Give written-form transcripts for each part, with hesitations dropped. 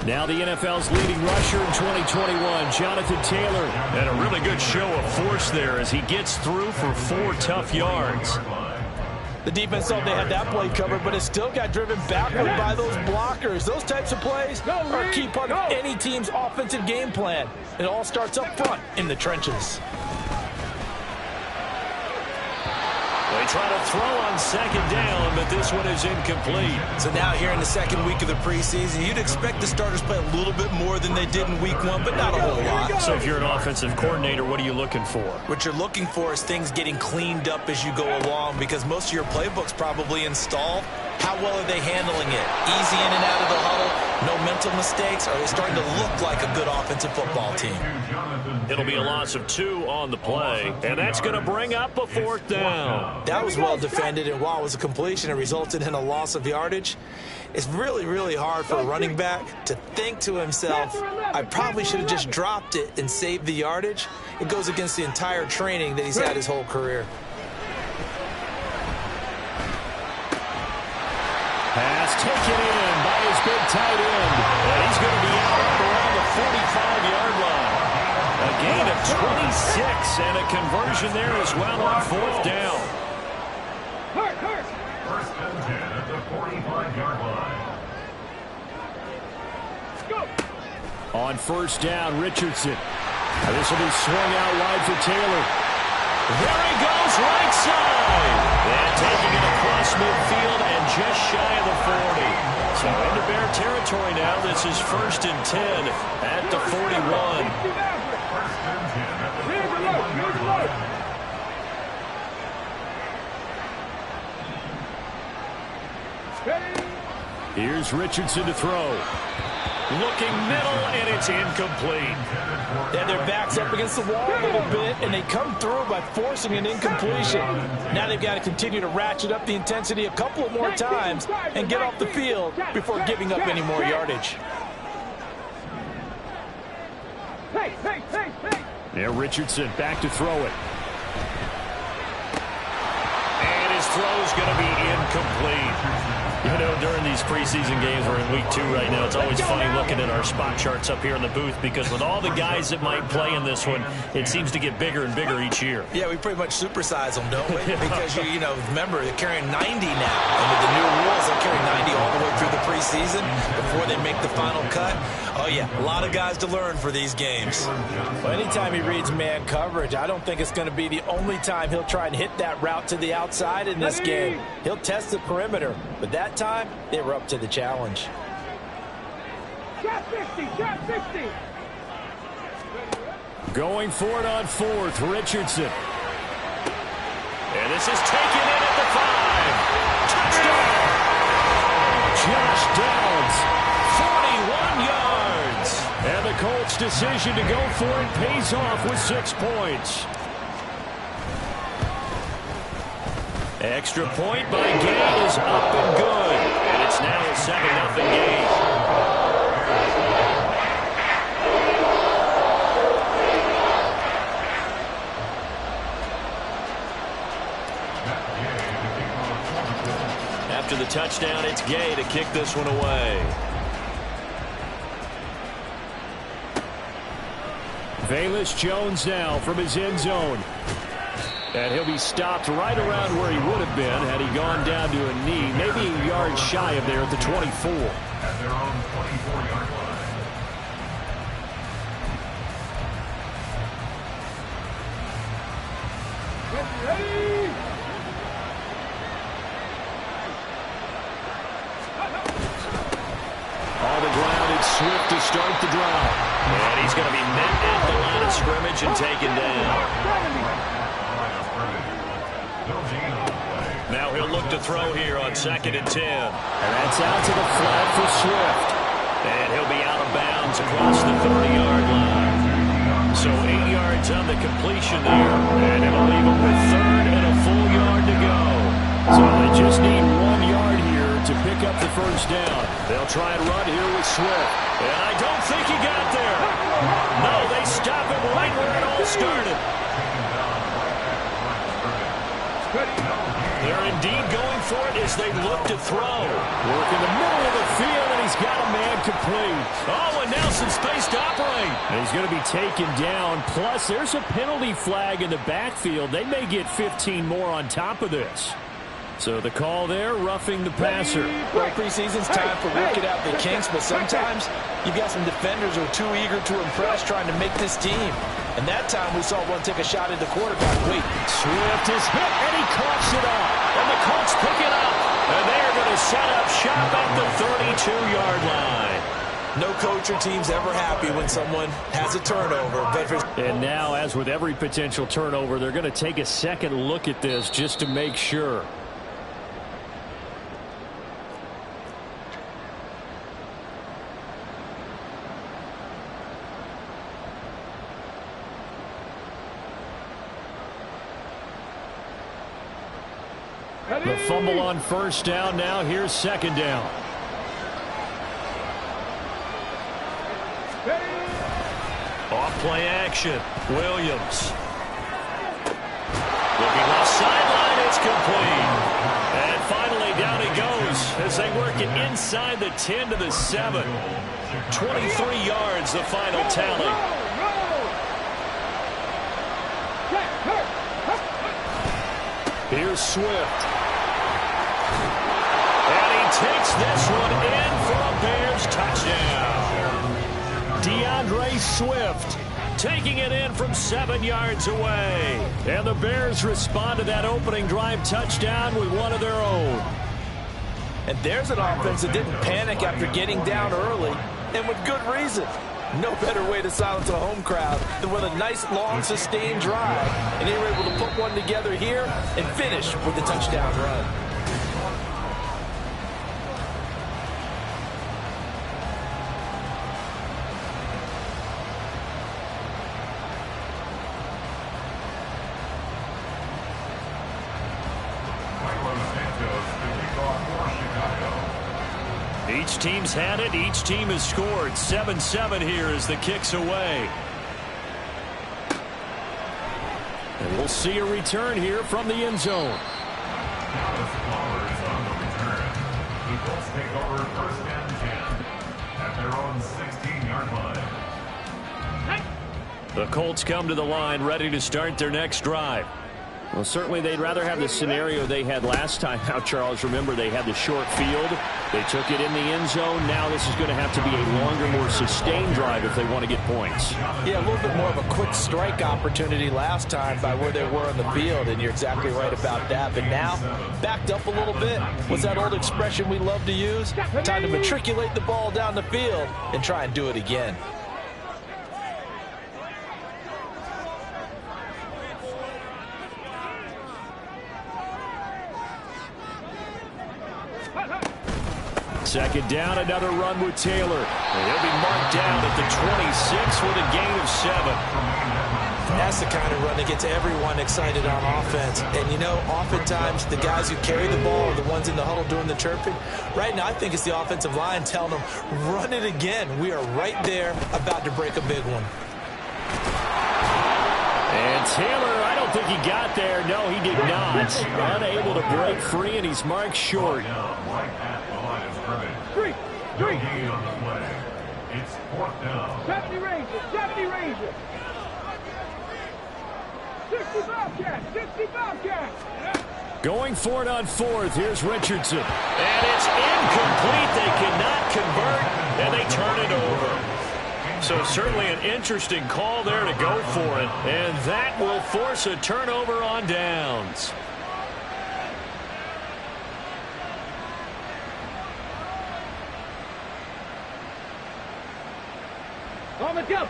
Now the NFL's leading rusher in 2021, Jonathan Taylor. And a really good show of force there as he gets through for 4 tough yards. The defense thought they had that play covered, but it still got driven backward by those blockers. Those types of plays are a key part of any team's offensive game plan. It all starts up front in the trenches. They try to throw on second down, but this one is incomplete. So now here in the second week of the preseason, you'd expect the starters play a little bit more than they did in week 1, but not a whole lot. So if you're an offensive coordinator, what are you looking for? What you're looking for is things getting cleaned up as you go along, because most of your playbook's probably installed. How well are they handling it? Easy in and out of the huddle, no mental mistakes? Are they starting to look like a good offensive football team? It'll be a loss of 2 on the play, and that's going to bring up a 4th down. That was well defended, and while it was a completion, it resulted in a loss of yardage. It's really, really hard for a running back to think to himself, I probably should have just dropped it and saved the yardage. It goes against the entire training that he's had his whole career. Pass taken in by his big tight end. And he's going to be out up around the 45-yard line. A gain of 26 and a conversion there as well on 4th down. First and 10 at the 45-yard line. Let's go. On 1st down, Richardson. This will be swung out wide for Taylor. There he goes, right side. And taking it across midfield and just shy of the 40. So into Bear territory now. This is 1st and 10 at the 41. First and 10 at the 41-yard line. Here's Richardson to throw. Looking middle, and it's incomplete. They had their backs up against the wall a little bit, and they come through by forcing an incompletion. Now they've got to continue to ratchet up the intensity a couple of more times and get off the field before giving up any more yardage. Now Richardson back to throw it. And his throw's going to be incomplete. You know, during these preseason games, we're in week 2 right now. It's always funny looking at our spot charts up here in the booth because with all the guys that might play in this one, it seems to get bigger and bigger each year. Yeah, we pretty much supersize them, don't we? Because, you know, remember, they're carrying 90 now. And with the new rules, they'll carry 90 all the way through the preseason before they make the final cut. Oh, yeah, a lot of guys to learn for these games. Well, anytime he reads man coverage, I don't think it's going to be the only time he'll try and hit that route to the outside in this game. He'll test the perimeter, but that time, they were up to the challenge. Shot 50, shot 50. Going for it on 4th, Richardson. And this is taken in at the 5. Touchdown! Josh Downs, 41 yards. and the Colts' decision to go for it pays off with 6 points. Extra point by Gay is up and good. And it's now a 7-0 game. After the touchdown, it's Gay to kick this one away. Velus Jones now from his end zone. And he'll be stopped right around where he would have been had he gone down to a knee, maybe a yard shy of there at the 24. At their own 24-yard line. Ready! On the ground, it's Swift to start the drive. And he's going to be met at the line of scrimmage and taken down. Now he'll look to throw here on 2nd and 10. And that's out to the flat for Swift. And he'll be out of bounds across the 30-yard line. So 8 yards on the completion there. And it'll leave him with 3rd and a full yard to go. So they just need 1 yard here to pick up the 1st down. They'll try and run here with Swift. And I don't think he got there. No, they stop him right where it all started. They're indeed going for it as they look to throw. Work in the middle of the field, and he's got a man complete. Oh, and now some space to operate. And he's going to be taken down. Plus, there's a penalty flag in the backfield. They may get 15 more on top of this. So the call there, roughing the passer. Well, preseason's time for working out the kinks, but sometimes you've got some defenders who are too eager to impress trying to make this team. And that time we saw one take a shot at the quarterback. Wait. Swift is hit, and he coughs it up. And the Colts pick it up. And they're going to set up shop at the 32-yard line. No coach or team's ever happy when someone has a turnover. And now, as with every potential turnover, they're going to take a second look at this just to make sure. The fumble on first down. Now here's second down. Off play action. Williams. Looking left sideline. It's complete. And finally down he goes as they work it inside the 10 to the 7. 23 yards the final tally. Here's Swift. And he takes this one in for a Bears touchdown. DeAndre Swift taking it in from 7 yards away. And the Bears respond to that opening drive touchdown with one of their own. And there's an offense that didn't panic after getting down early, and with good reason. No better way to silence a home crowd than with a nice, long, sustained drive. And they were able to put one together here and finish with a touchdown run. Each team's had it. Each team has scored. 7-7 here as the kick's away. And we'll see a return here from the end zone. The Colts take over first and 10 at their own 16-yard line. The Colts come to the line ready to start their next drive. Well, certainly they'd rather have the scenario they had last time out, Charles. Remember, they had the short field. They took it in the end zone. Now this is going to have to be a longer, more sustained drive if they want to get points. Yeah, a little bit more of a quick strike opportunity last time by where they were on the field, and you're exactly right about that. But now, backed up a little bit. What's that old expression we love to use? Time to matriculate the ball down the field and try and do it again. Second down, another run with Taylor. And he'll be marked down at the 26 with a gain of 7. That's the kind of run that gets everyone excited on offense. And, you know, oftentimes the guys who carry the ball are the ones in the huddle doing the chirping. Right now, I think it's the offensive line telling them, run it again. We are right there about to break a big one. And Taylor, I don't think he got there. No, he did not. Unable to break free, and he's marked short. Three. On the play. It's fourth down. 70 Rangers. 60 Bobcats. Going for it on fourth. Here's Richardson. And it's incomplete. They cannot convert, and they turn it over. So certainly an interesting call there to go for it. And that will force a turnover on downs. On the jump.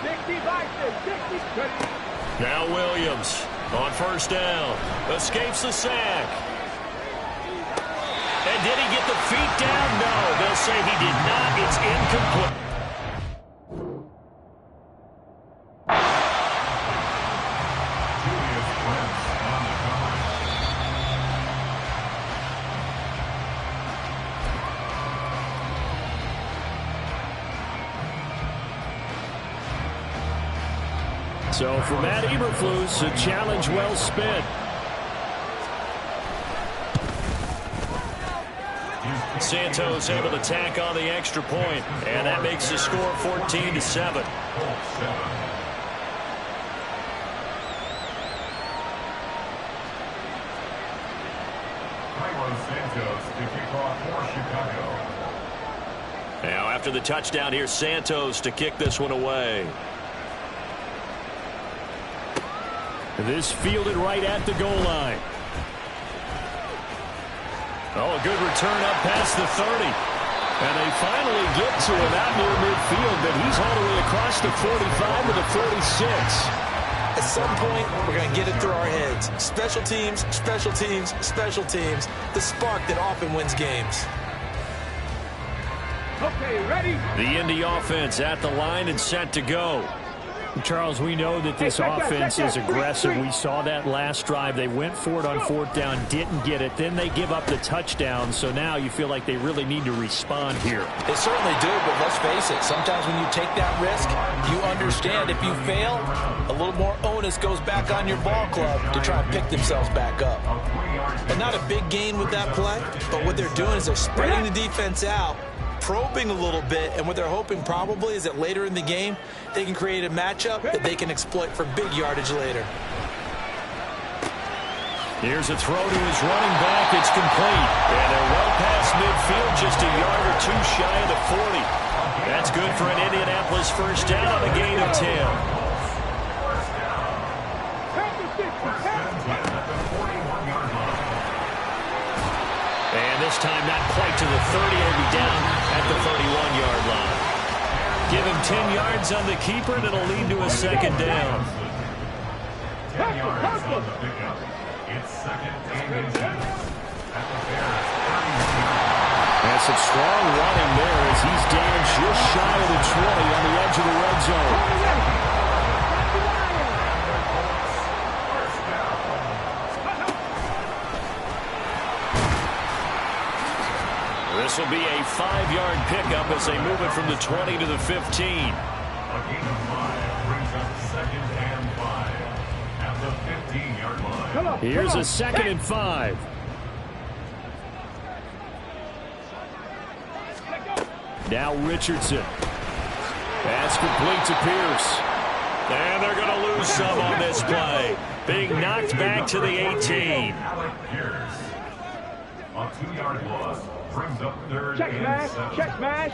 60 Now Williams on first down. Escapes the sack. And did he get the feet down? No, they'll say he did not. It's incomplete. So for Matt Eberflus, a challenge well spent. Santos able to tack on the extra point, and that makes the score 14-7. Now after the touchdown, here's Santos to kick this one away. This fielded right at the goal line. Oh, a good return up past the 30. And they finally get to him out near midfield, but he's all the way across the 45 to the 46. At some point, we're going to get it through our heads. Special teams, special teams, special teams. The spark that often wins games. Okay, ready? The Indy offense at the line and set to go. Charles, we know that this offense is aggressive. We saw that last drive. They went for it on fourth down, didn't get it. Then they give up the touchdown. So now you feel like they really need to respond here. They certainly do, but let's face it. Sometimes when you take that risk, you understand if you fail, a little more onus goes back on your ball club to try and pick themselves back up. And not a big gain with that play, but what they're doing is they're spreading the defense out, probing a little bit, and what they're hoping probably is that later in the game they can create a matchup that they can exploit for big yardage later. Here's a throw to his running back. It's complete. And they're well past midfield, just a yard or two shy of the 40. That's good for an Indianapolis first down on a gain of 10. And this time not quite to the 30. It'll be down at the 31-yard line. Give him 10 yards on the keeper, and it'll lead to a second down. 10 yards on the pickup. It's second and 10. That's some strong running there as he's down just shy of the 20 on the edge of the red zone. This will be a 5-yard pickup as they move it from the 20 to the 15. A gain of 5 brings up second and 5 at the 15-yard line. Here's a 2nd and 5. Now Richardson. That's complete to Pierce. And they're going to lose some on this play. Being knocked back to the 18. Alec Pierce. A 2-yard loss brings up third Check and smash, 7. check smash.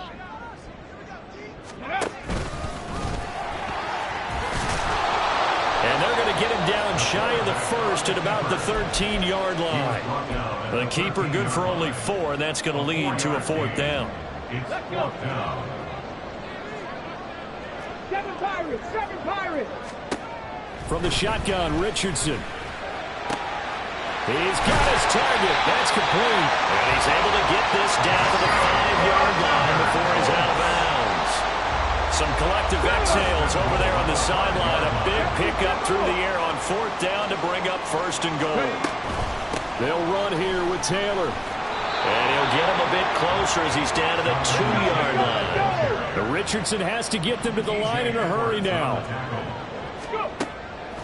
And they're going to get him down shy of the first at about the 13-yard line. The keeper good for only 4, and that's going to lead to a 4th down. It's 4th down. 7 Pirates, 7 Pirates. From the shotgun, Richardson. He's got his target. That's complete. And he's able to get this down to the 5-yard line before he's out of bounds. Some collective exhales over there on the sideline. A big pickup through the air on 4th down to bring up 1st and goal. They'll run here with Taylor. And he'll get him a bit closer as he's down to the 2-yard line. The Richardson has to get them to the line in a hurry now.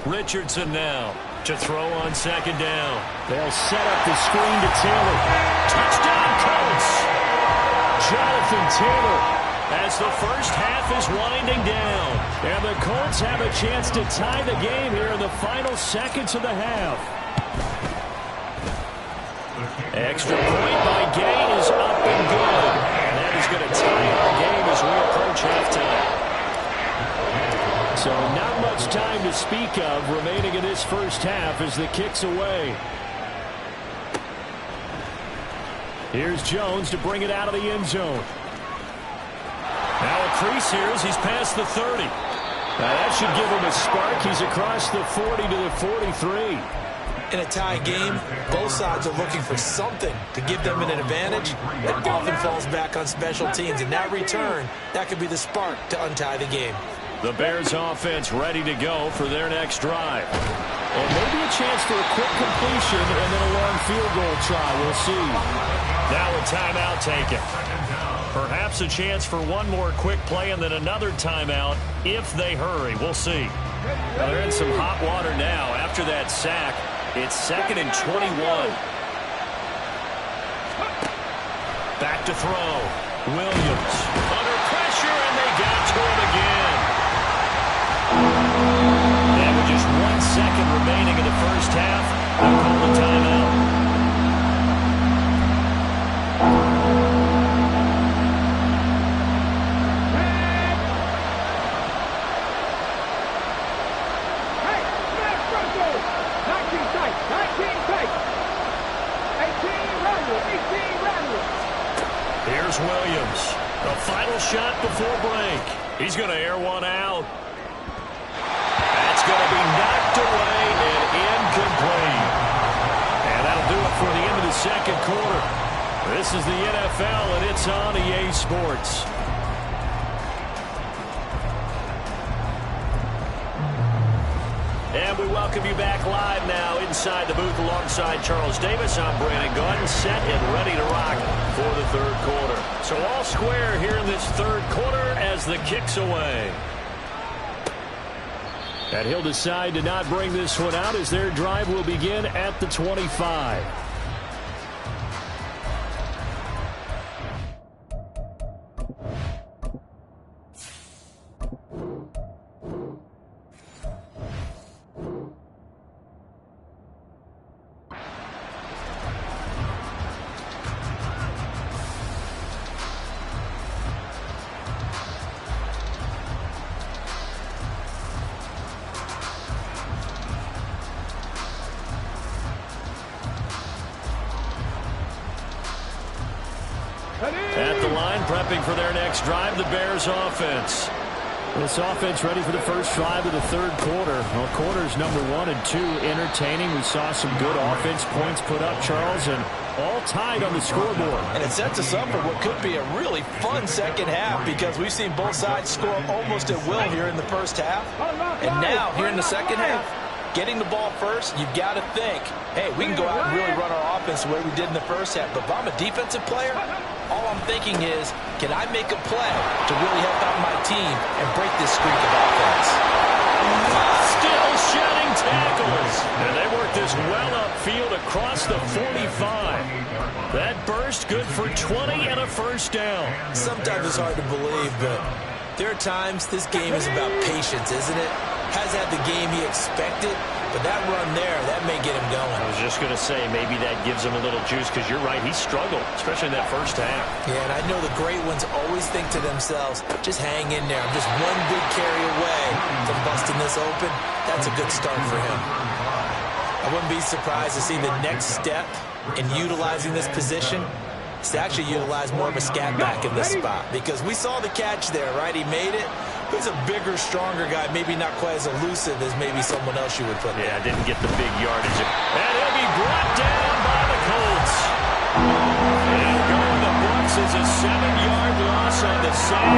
Richardson now to throw on 2nd down. They'll set up the screen to Taylor. Touchdown, Colts! Jonathan Taylor. As the first half is winding down. And the Colts have a chance to tie the game here in the final seconds of the half. Extra point by Gay is up and good. And that is going to tie our game as we approach halftime. So not much time to speak of remaining in this first half as the kick's away. Here's Jones to bring it out of the end zone. Now a crease here as he's past the 30. Now that should give him a spark. He's across the 40 to the 43. In a tie game, both sides are looking for something to give them an advantage. It often falls back on special teams. In that return, that could be the spark to untie the game. The Bears offense ready to go for their next drive. And maybe a chance for a quick completion and then a long field goal try. We'll see. Now a timeout taken. Perhaps a chance for one more quick play and then another timeout if they hurry. We'll see. Well, they're in some hot water now. After that sack, it's 2nd and 21. Back to throw. Williams under pressure, and they got to him again. And with just 1 second remaining in the first half, they'll call the timeout. Here's Williams. The final shot before break. He's going to air one out. That's going to be knocked away and incomplete. And that'll do it for the end of the second quarter. This is the NFL, and it's on EA Sports. And we welcome you back live now inside the booth alongside Charles Davis. I'm Brandon Gaudin, set and ready to rock for the third quarter. So all square here in this third quarter as the kick's away. And he'll decide to not bring this one out as their drive will begin at the 25. At the line, prepping for their next drive, the Bears offense. This offense ready for the first drive of the third quarter. Well, quarters number 1 and 2 entertaining. We saw some good offense points put up, Charles, and all tied on the scoreboard. And it sets us up for what could be a really fun second half because we've seen both sides score almost at will here in the first half. And now, here in the second half, getting the ball first, you've got to think, hey, we can go out and really run our offense the way we did in the first half. But if I'm a defensive player, all I'm thinking is, can I make a play to really help out my team and break this streak of offense? Still shedding tackles. And they work this well upfield across the 45. That burst good for 20 and a first down. Sometimes it's hard to believe, but there are times this game is about patience, isn't it? Has had the game he expected, but that run there, that may get him going. I was just going to say, maybe that gives him a little juice because you're right, he struggled, especially in that first half. Yeah, and I know the great ones always think to themselves, just hang in there. I'm just one big carry away from busting this open. That's a good start for him. I wouldn't be surprised to see the next step in utilizing this position is to actually utilize more of a scat back in this spot because we saw the catch there, right? He made it. He's a bigger, stronger guy, maybe not quite as elusive as maybe someone else you would put there. Yeah, didn't get the big yardage. And he'll be brought down by the Colts. And going the books is a 7-yard loss on the sack,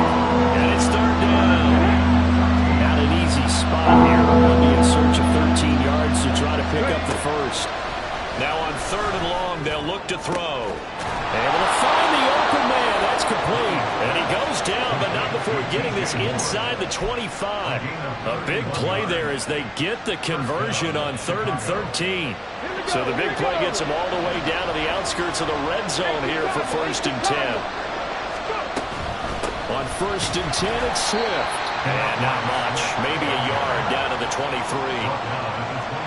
and it's third down. Not an easy spot here. They'll be in search of 13 yards to try to pick up the first. Now on third and long, they'll look to throw. Able to find the open man. That's complete. And he goes down, but not before getting this inside the 25. A big play there as they get the conversion on 3rd and 13. So the big play gets them all the way down to the outskirts of the red zone here for 1st and 10. On 1st and 10, it's Swift. And not much. Maybe a yard down to the 23.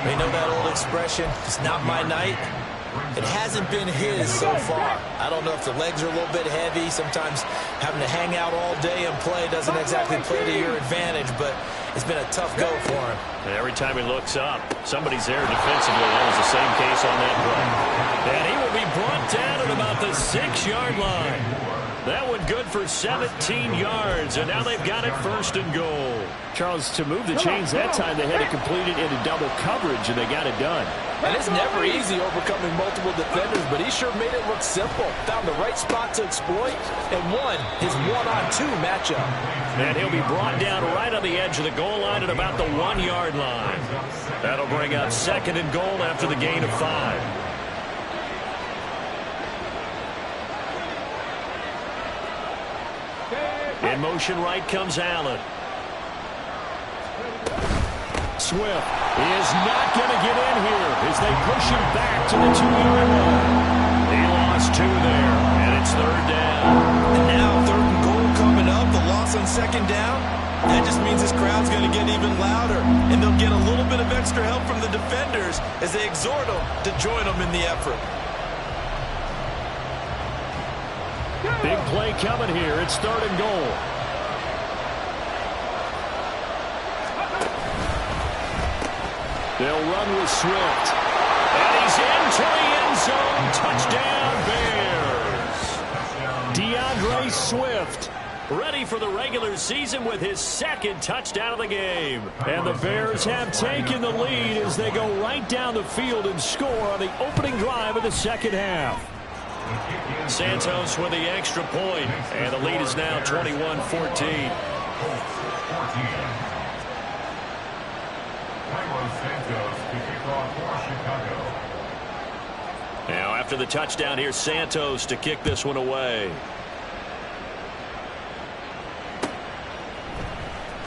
They know that old expression, it's not my night. It hasn't been his so far. I don't know if the legs are a little bit heavy. Sometimes having to hang out all day and play doesn't exactly play to your advantage, but it's been a tough go for him. And every time he looks up, somebody's there defensively. That was the same case on that play. And he will be brought down at about the 6-yard line. That one good for 17 yards, and now they've got it 1st and goal. Charles, to move the chains that time, they had to complete it into double coverage, and they got it done. And it's never easy overcoming multiple defenders, but he sure made it look simple. Found the right spot to exploit and won his 1-on-2 matchup. And he'll be brought down right on the edge of the goal line at about the 1-yard line. That'll bring up 2nd and goal after the gain of 5. In motion right comes Allen. Swift is not going to get in here as they push him back to the 2-yard line. He lost 2 there, and it's 3rd down. And now 3rd and goal coming up. The loss on 2nd down. That just means this crowd's going to get even louder, and they'll get a little bit of extra help from the defenders as they exhort them to join them in the effort. Big play coming here. It's 3rd and goal. They'll run with Swift. And he's into the end zone. Touchdown, Bears. DeAndre Swift, ready for the regular season with his 2nd touchdown of the game. and the Bears have taken the lead as they go right down the field and score on the opening drive of the 2nd half. Santos with the extra point, and the lead is now 21-14. Now after the touchdown, here's Santos to kick this one away.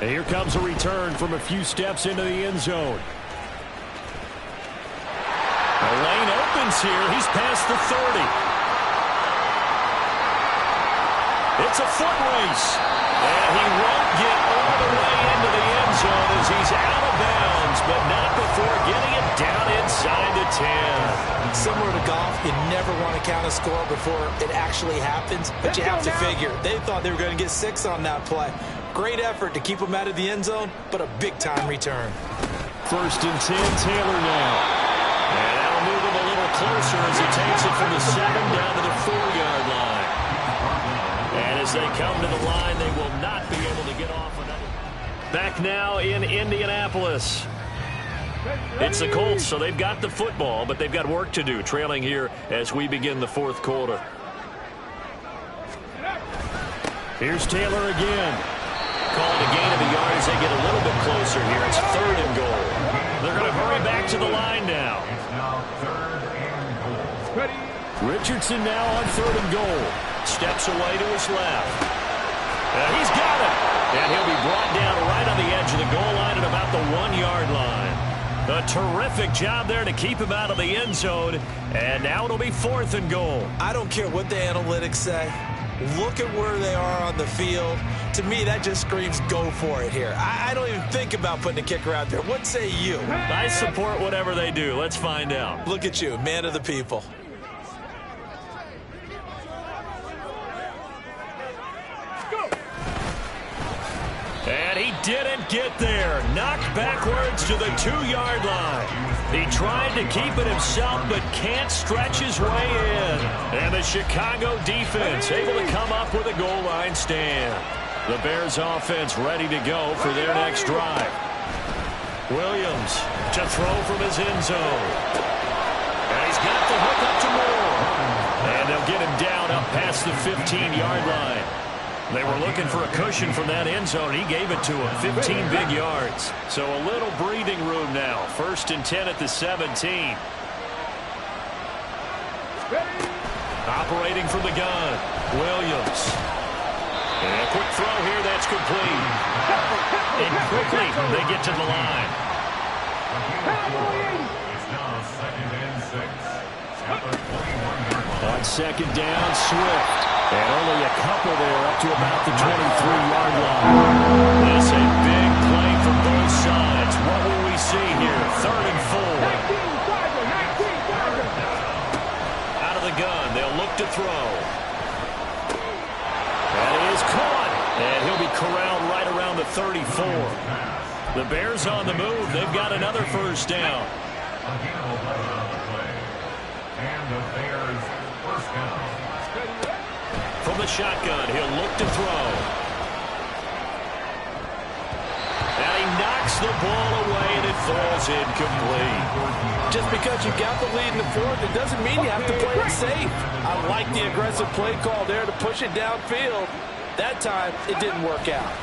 And here comes a return from a few steps into the end zone. The lane opens here. He's past the 30. It's a foot race. And he won't get all the way into the end zone as he's out of bounds, but not before getting it down inside the 10. Similar to golf, you never want to count a score before it actually happens, but you have to figure they thought they were going to get 6 on that play. Great effort to keep them out of the end zone, but a big-time return. 1st and 10, Taylor now. And that'll move him a little closer as he takes it from the 7 down to the 4-yard line. And as they come to the line, they will not be able to get off another. Back now in Indianapolis. It's the Colts, so they've got the football, but they've got work to do, trailing here as we begin the 4th quarter. Here's Taylor again. Calling a gain of a yard as they get a little bit closer here. It's 3rd and goal. They're going to hurry back to the line now. It's now 3rd and goal. Richardson now on 3rd and goal. Steps away to his left. He's got it. And he'll be brought down right on the edge of the goal line at about the 1-yard line. A terrific job there to keep him out of the end zone. And now it'll be 4th and goal. I don't care what the analytics say. Look at where they are on the field. To me, that just screams go for it here. I don't even think about putting a kicker out there. What say you? I support whatever they do. Let's find out. Look at you, man of the people. And he didn't get there. Knocked backwards to the 2-yard line. He tried to keep it himself, but can't stretch his way in. And the Chicago defense able to come up with a goal line stand. The Bears offense ready to go for their next drive. Williams to throw from his end zone. And he's got the hook up to Moore. And they'll get him down up past the 15-yard line. They were looking for a cushion from that end zone. He gave it to him, 15 big yards. So a little breathing room now. 1st and 10 at the 17. Operating from the gun, Williams. And a quick throw here, that's complete. And quickly, they get to the line. It's now 2nd and 6. At the 21-yard line. On 2nd down, Swift. And only a couple there up to about the 23-yard line. This a big play from both sides. What will we see here? 3rd and 4. Out of the gun, they'll look to throw. That is caught. And he'll be corralled right around the 34. The Bears on the move. They've got another 1st down. Again, 11 on the play. And the Bears 1st down. From the shotgun, he'll look to throw. And he knocks the ball away, and it falls incomplete. Just because you got the lead in the 4th, it doesn't mean you have to play it safe. I like the aggressive play call there to push it downfield. That time, it didn't work out.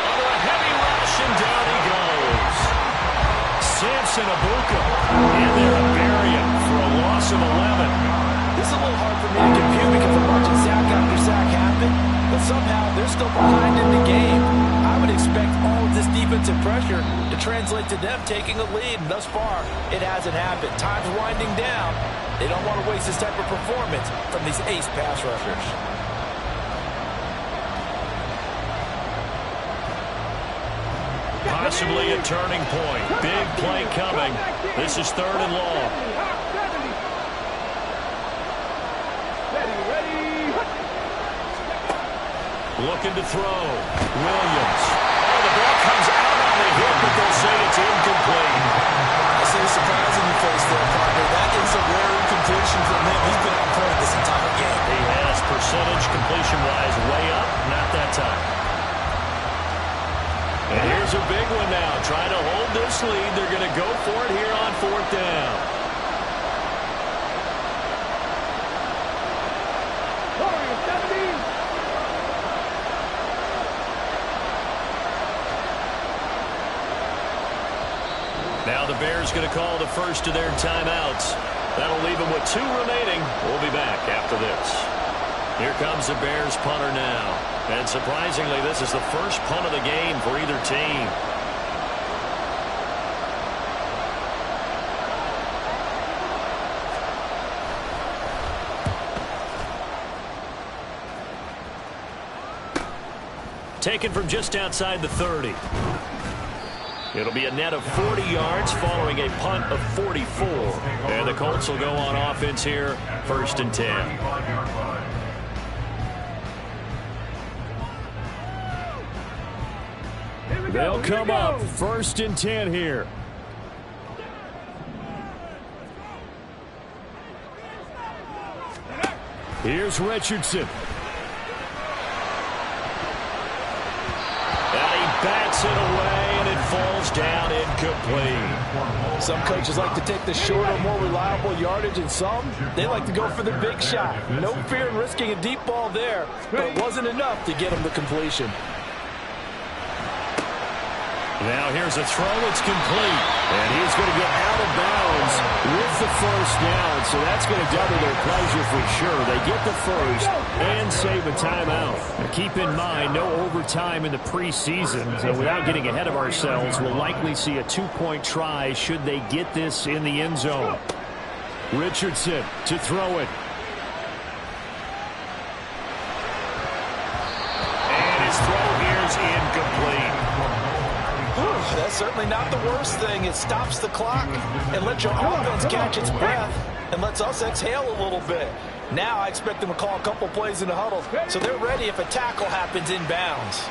Under a heavy rush, and down he goes. Samson Abuka in there to bury him for a loss of 11. This is a little hard for me to compute because I'm watching sack after sack happen, but somehow they're still behind in the game. I would expect all of this defense offensive pressure to translate to them taking a lead. And thus far, it hasn't happened. Time's winding down. They don't want to waste this type of performance from these ace pass rushers. Possibly a turning point. Big play coming. This is 3rd and long. Looking to throw. Williams. Oh, the ball comes out on the hit, but they'll say it's incomplete. I see a surprise in your face there, partner. That is a rare incompletion from him. He's been on point this entire game. He has percentage completion-wise way up. Not that time. And here's a big one now. Trying to hold this lead. They're going to go for it here on 4th down. Now the Bears going to call the first of their timeouts. That'll leave them with 2 remaining. We'll be back after this. Here comes the Bears punter now. And surprisingly, this is the first punt of the game for either team. Taken from just outside the 30. It'll be a net of 40 yards following a punt of 44. And the Colts will go on offense here, 1st and 10. They'll come up 1st and 10 here. Here's Richardson. And he bats it away, and it falls down incomplete. Some coaches like to take the shorter, more reliable yardage, and some, they like to go for the big shot. No fear in risking a deep ball there, but it wasn't enough to get him the completion. Now here's a throw. It's complete. And he's going to get out of bounds with the 1st down, so that's going to double their pleasure for sure. They get the 1st and save a timeout. Now keep in mind, no overtime in the preseason, so without getting ahead of ourselves, we'll likely see a 2-point try should they get this in the end zone. Richardson to throw it. And his throw here is incomplete. That's certainly not the worst thing. It stops the clock and lets your offense catch its breath and lets us exhale a little bit. Now I expect them to call a couple plays in the huddle, so they're ready if a tackle happens inbounds.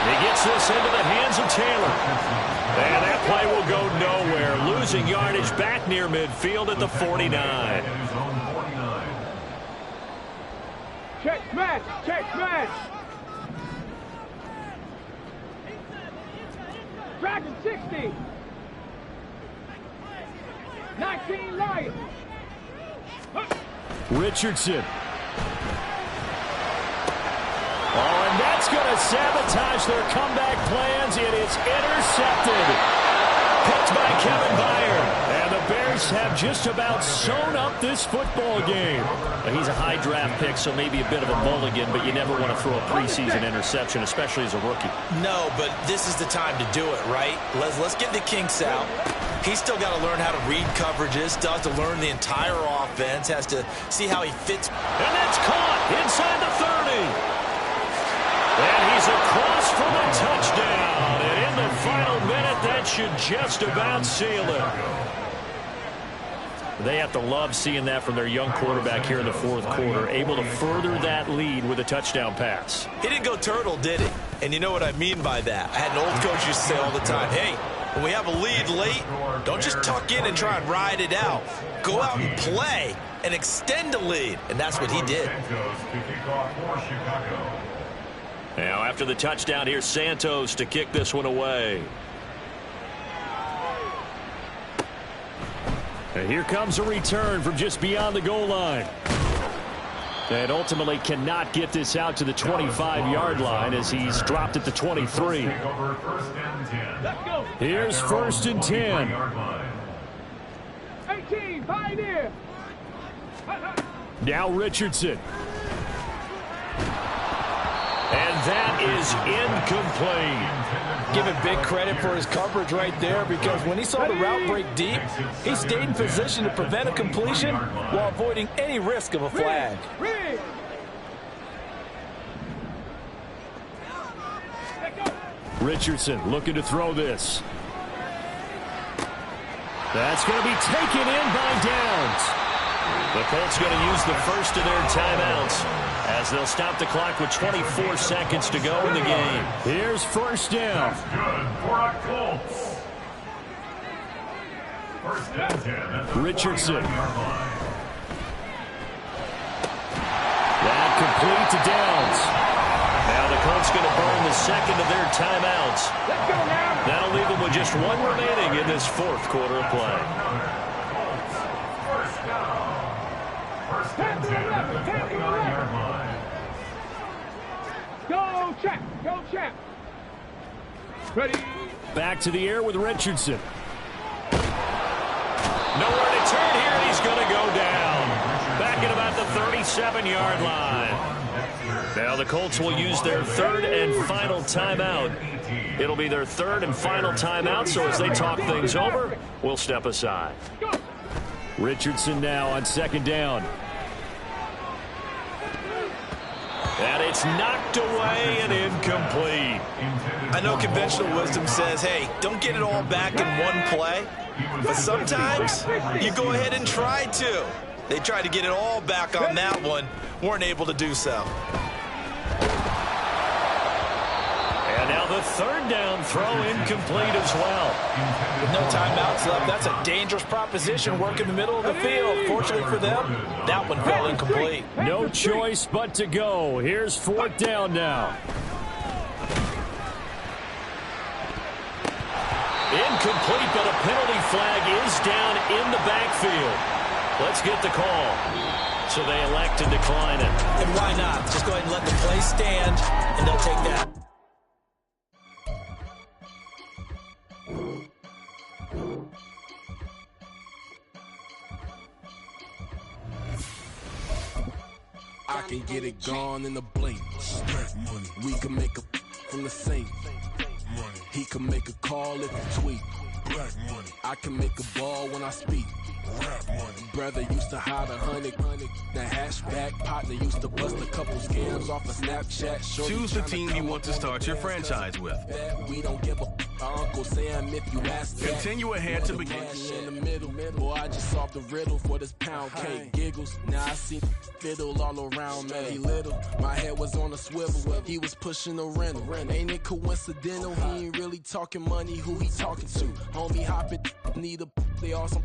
He gets this into the hands of Taylor. And that play will go nowhere. Losing yardage back near midfield at the 49. Check smash! Check smash! Dragon 60! 19 Lions! Richardson. Oh, and that's going to sabotage their comeback plans. It is intercepted. Picked by Kevin Byard. And the Bears have just about sewn up this football game. Well, he's a high draft pick, so maybe a bit of a mulligan, but you never want to throw a preseason interception, especially as a rookie. No, but this is the time to do it, right? Let's get the kinks out. He's still got to learn how to read coverages, still has to learn the entire offense, has to see how he fits. And that's caught inside the 30. And he's across for a touchdown. And in the final minute, that should just about seal it. They have to love seeing that from their young quarterback here in the 4th quarter, able to further that lead with a touchdown pass. He didn't go turtle, did he? And you know what I mean by that. I had an old coach used to say all the time, hey, when we have a lead late, don't just tuck in and try and ride it out. Go out and play and extend the lead. And that's what he did. Now, after the touchdown, here's Santos to kick this one away. And here comes a return from just beyond the goal line. And ultimately cannot get this out to the 25-yard line as he's dropped at the 23. Here's 1st and 10. 18, Pioneer! Now Richardson. And that is incomplete. Give him big credit for his coverage right there, because when he saw the route break deep, he stayed in position to prevent a completion while avoiding any risk of a flag. Richardson looking to throw this. That's going to be taken in by Downs. The Colts going to use the first of their timeouts as they'll stop the clock with 24 seconds to go in the game. Here's first down. That's good for a Colts. First and 10 at the Richardson. 49-yard line. That complete to Downs. Now the Colts going to burn the second of their timeouts. Let's go now. That'll leave them with just one remaining in this fourth quarter of play. First down. First and 10 at the 49-yard line. Go, Champ. Go, Champ. Ready. Back to the air with Richardson. Nowhere to turn here, and he's going to go down. Back at about the 37-yard line. Now the Colts will use their third and final timeout. It'll be their third and final timeout, so as they talk things over, we'll step aside. Richardson now on second down. And it's knocked away and incomplete. I know conventional wisdom says, hey, don't get it all back in one play. But sometimes you go ahead and try to. They tried to get it all back on that one. Weren't able to do so. And now the third down throw incomplete as well. With no timeouts left, that's a dangerous proposition. Work in the middle of the field. Fortunately for them, that one fell incomplete. No choice but to go. Here's fourth down now. Incomplete, but a penalty flag is down in the backfield. Let's get the call. So they elect to decline it. And why not? Just go ahead and let the play stand, and they'll take that. I can get it gone in a blink. We can make a from the sink. He can make a call if you tweet. I can make a ball when I speak. Brother used to hide 100. The hashback partner used to bust a couple scams off of Snapchat. Choose the team you want to start your franchise with. We don't give a Uncle Sam if you ask that. Continue ahead to begin. In the middle. Boy, I just solved the riddle for this pound cake. Giggles. Now I see fiddle all around me. He little. My head was on a swivel. He was pushing a rental. Ain't it coincidental? He ain't really talking money. Who he talking to? Homie hopping. Need a. They awesome.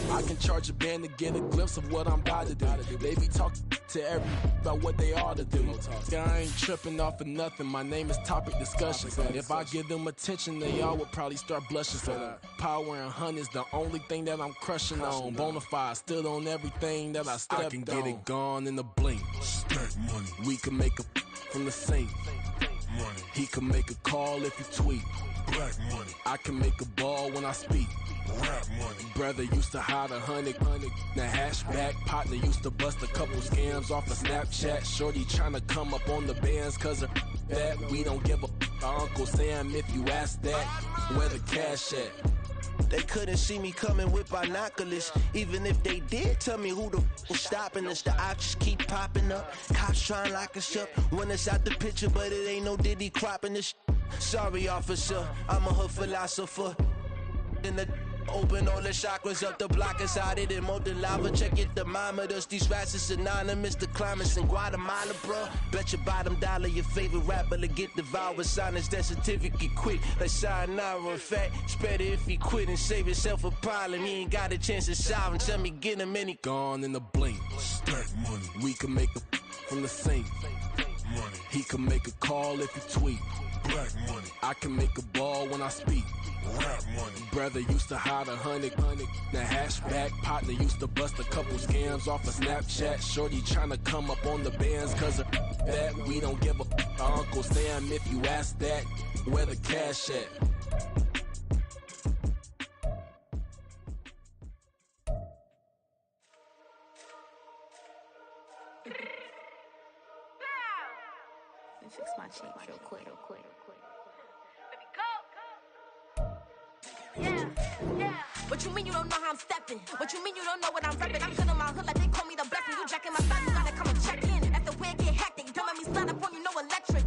I can charge a band to get a glimpse of what I'm about to do. They be talking to every about what they ought to do. I ain't tripping off of nothing. My name is Topic Discussion. If I give them attention, they all would probably start blushing. So power and hunt is the only thing that I'm crushing on. Bonafide, stood on everything that I stepped on. I can get it gone in a blink. We can make a from the sink. He can make a call if you tweet. I can make a ball when I speak. Brother used to hide 100. The hashback partner used to bust a couple scams off of Snapchat. Shorty tryna come up on the bands cause of that. We don't give a Uncle Sam if you ask that. Where the cash at? They couldn't see me coming with binoculars. Even if they did, tell me who the was stopping us. The options keep popping up. Cops trying lock us up. When it's out the picture, but it ain't no Diddy cropping this. Sorry, officer, I'm a hood philosopher. In the open all the chakras up the block inside it and molten lava. Check it, thermometers. These rats is anonymous. The climates in Guatemala, bro. Bet your bottom dollar your favorite rapper to get devoured. Sign his death certificate quick. Like sayonara. In fact, it's better if he quit and save himself a problem. He ain't got a chance to solve and tell me get him any. Gone in the blink. We can make a from the sink. He can make a call if you tweet. I can make a ball when I speak. Brother used to hide 100. The hashback partner used to bust a couple scams off of Snapchat. Shorty tryna come up on the bands cause of that. We don't give a Uncle Sam if you ask that. Where the cash at? Fix my cheek real quick. Baby, go. What you mean you don't know how I'm stepping? What you mean you don't know what I'm repping? I'm good in my hood like they call me the blessing. You jacking my style, you gotta come and check in. After where it get hectic, don't let me slide up on you, no electric.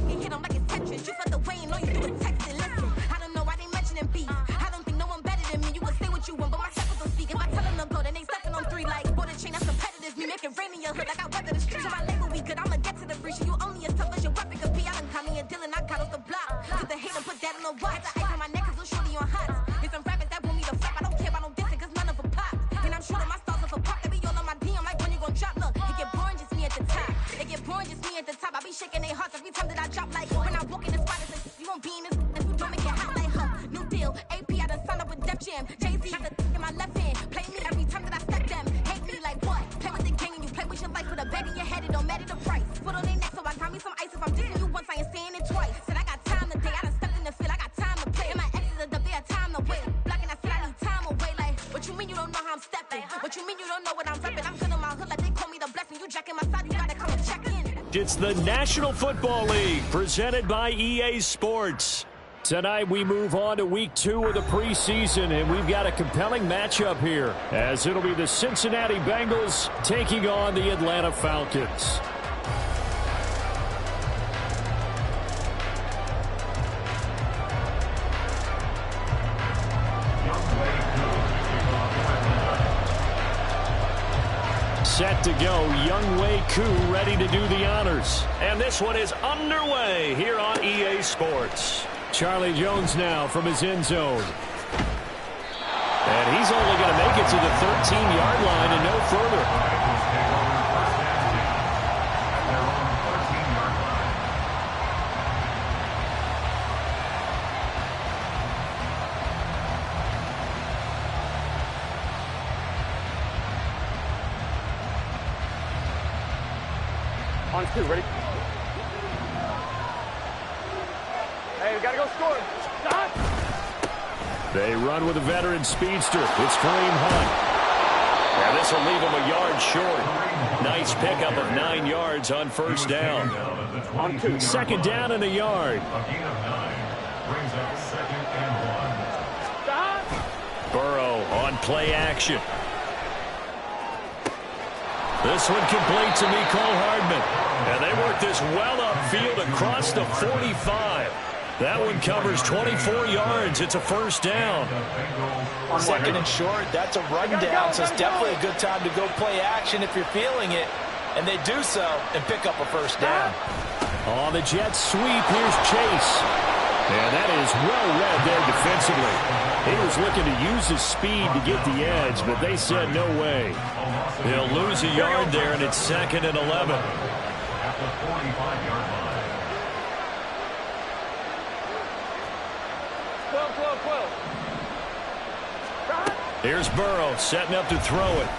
You hit them like it's Tetris. You felt the way and all you do is text and listen. I don't know why they mentioning beef. I don't think no one better than me. You can say what you want, but my shackles don't speak. If I tell them to go, then they stepping on 3 like border chain. That's competitive. Me making rain in your hood like I weather the streets. So my label we good. I'ma get to the breach. You only as tough as your weapon could be. I done caught me a deal and I got off the block. Cause the hate and put that on the watch. The ice on my neck is little shorty on hot. It's some rappers that want me to flop. I don't care about no dissing cause none of them pop. And I'm shooting my stars off a pop. They be all on my DM like when you gon' drop. Look, it get boring just me at the top. It get boring just me at the top. I be shaking their hearts every time that I drop. Like when I walk in the spot, it's like, you won't be in this. Don't make it hot like her. New deal. AP, I done signed up with Def Jam. Jay-Z got the in my left hand. Play me every time that I step them. Hate me like what? Play with the gang and you play with your life. With a bag in your head, it don't matter the price. Put on their neck, so I got me some ice. If I'm dissing you once, I ain't saying it twice. Said I got time today. I done stepped in the field. I got time to play. And my exes are up there, time to wait. Blocking, I said I need time away. Like, what you mean you don't know how I'm stepping? What you mean you don't know what I'm repping? I'm good in my hood like they call me the blessing. You jacking my side, you gotta come and check in. It's the National Football League presented by EA Sports. Tonight we move on to week 2 of the preseason, and we've got a compelling matchup here as it'll be the Cincinnati Bengals taking on the Atlanta Falcons. Set to go, Younghoe Koo ready to do the honors. And this one is underway here on EA Sports. Charlie Jones now from his end zone. And he's only going to make it to the 13-yard line and no further. On 2, ready? Hey, we gotta go score. Stop! They run with a veteran speedster. It's Kareem Hunt. And this will leave him a yard short. Nice pickup of 9 yards on first down. On 2. Second down and a yard. A gain of 9 brings up 2nd and 1. Stop! Burrow on play action. This one complete to Mecole Hardman. And they work this well upfield across the 45. That one covers 24 yards. It's a first down. 2nd and short. That's a rundown, so it's definitely a good time to go play action if you're feeling it. And they do so and pick up a first down. On the jet sweep, here's Chase. And that is well read there defensively. He was looking to use his speed to get the edge, but they said no way. He'll lose a yard there, and it's 2nd and 11. At the 45-yard line. 12. Here's Burrow setting up to throw it.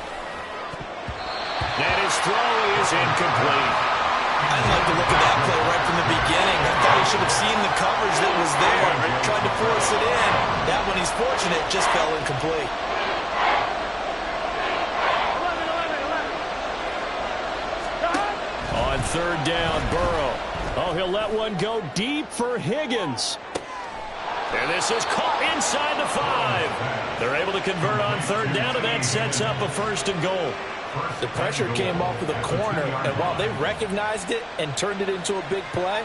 And his throw is incomplete. I like the look of that play right from the beginning. I thought he should have seen the coverage that was there, tried to force it in. That one, he's fortunate, just fell incomplete. 11. On third down, Burrow. Oh, he'll let one go deep for Higgins. And this is caught inside the 5. They're able to convert on third down, and that sets up a 1st and goal. The pressure came off of the corner, and while they recognized it and turned it into a big play,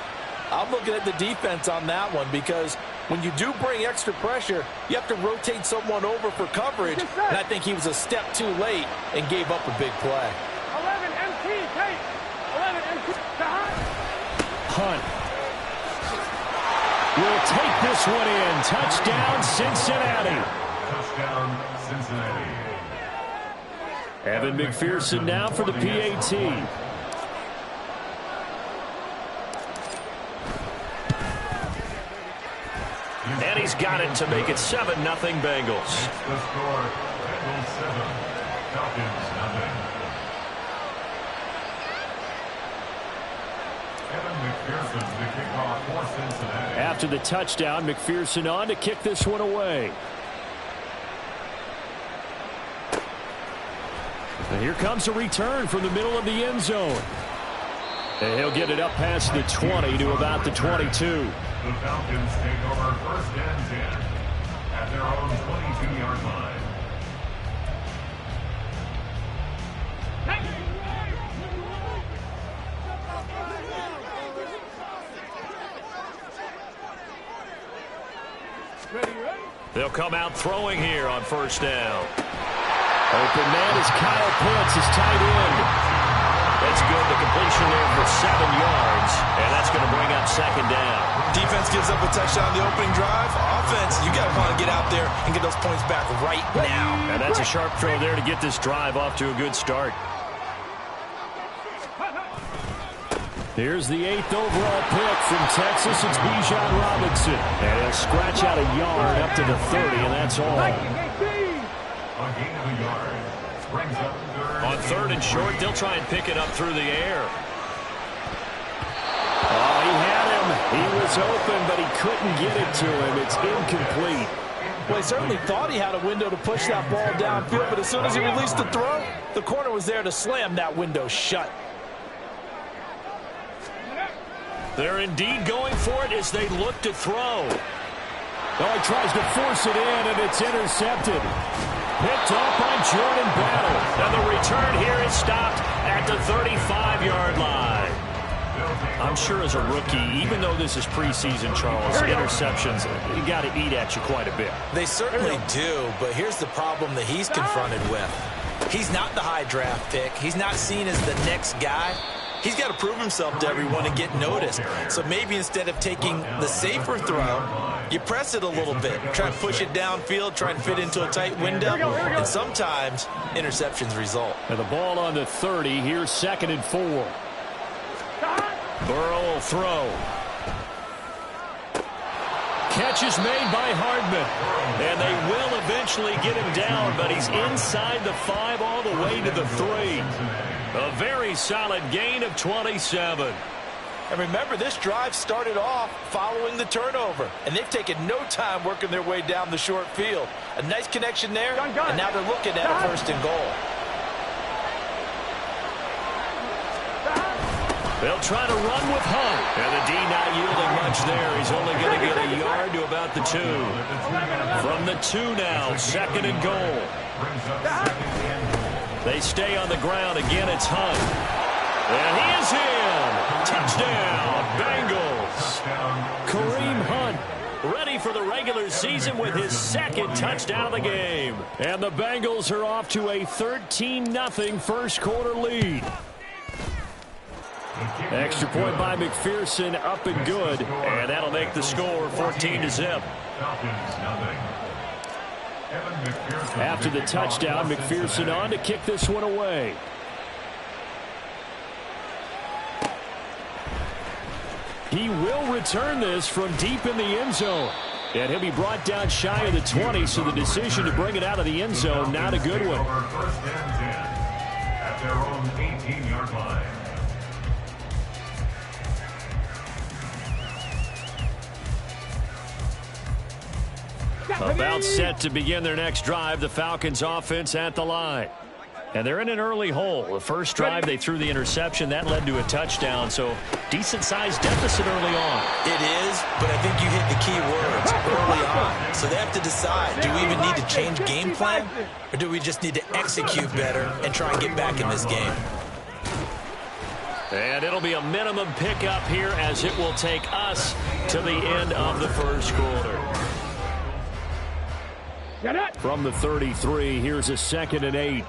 I'm looking at the defense on that one because when you do bring extra pressure, you have to rotate someone over for coverage, and I think he was a step too late and gave up a big play. 11 MT, Tate. 11 MT. Hunt will take this one in. Touchdown, Cincinnati. Touchdown, Cincinnati. Evan McPherson now for the PAT. And he's got it to make it 7-0 Bengals. It's the score. Bengals 7, Falcons 0. Evan McPherson to kick off for Cincinnati. After the touchdown, McPherson on to kick this one away. And here comes a return from the middle of the end zone. And he'll get it up past the 20 to about the 22. The Falcons take over 1st and 10. at their own 22-yard line. They'll come out throwing here on first down. Open man is Kyle Pitts, his tight end. That's good. The completion there for 7 yards, and that's going to bring up second down. Defense gives up a touchdown on the opening drive. Offense, you got to want to get out there and get those points back right now. And that's a sharp throw there to get this drive off to a good start. Here's the 8th overall pick from Texas. It's Bijan Robinson. And he'll scratch out a yard up to the 30, and that's all. A gain of a yard. Brings up third. On third and short, they'll try and pick it up through the air. Oh, he had him. He was open, but he couldn't get it to him. It's incomplete. Well, he certainly thought he had a window to push that ball downfield, but as soon as he released the throw, the corner was there to slam that window shut. They're indeed going for it as they look to throw. Oh, he tries to force it in, and it's intercepted. Picked up by Jordan Battle. And the return here is stopped at the 35-yard line. I'm sure as a rookie, even though this is preseason, Charles, interceptions, you got to eat at you quite a bit. They certainly do, but here's the problem that he's confronted with. He's not the high draft pick. He's not seen as the next guy. He's got to prove himself to everyone and get noticed. So maybe instead of taking the safer throw, you press it a little bit. Try and push it downfield, try and fit into a tight window. And sometimes interceptions result. And the ball on the 30. Here's 2nd and 4. Burrow will throw. Catch is made by Hardman. And they will eventually get him down, but he's inside the 5 all the way to the 3. A very solid gain of 27. And remember, this drive started off following the turnover, and they've taken no time working their way down the short field. A nice connection there, and now they're looking at a 1st and goal. They'll try to run with Hunt. And the D not yielding much there. He's only going to get a yard to about the 2. From the 2 now, 2nd and goal. They stay on the ground. Again, it's Hunt. And he is in. Touchdown, Bengals. Kareem Hunt, ready for the regular season with his 2nd touchdown of the game. And the Bengals are off to a 13-0 first quarter lead. Extra point by McPherson, up and good. And that'll make the score 14-0. After the touchdown, McPherson on to kick this one away. He will return this from deep in the end zone. And he'll be brought down shy of the 20, so the decision to bring it out of the end zone, not a good one. First and 10 at their own 18-yard line. About set to begin their next drive, the Falcons offense at the line. And they're in an early hole. The first drive, they threw the interception. That led to a touchdown, so decent-sized deficit early on. It is, but I think you hit the key words early on. So they have to decide, do we even need to change game plan, or do we just need to execute better and try and get back in this game? And it'll be a minimum pickup here as it will take us to the end of the first quarter. From the 33, here's a 2nd and 8.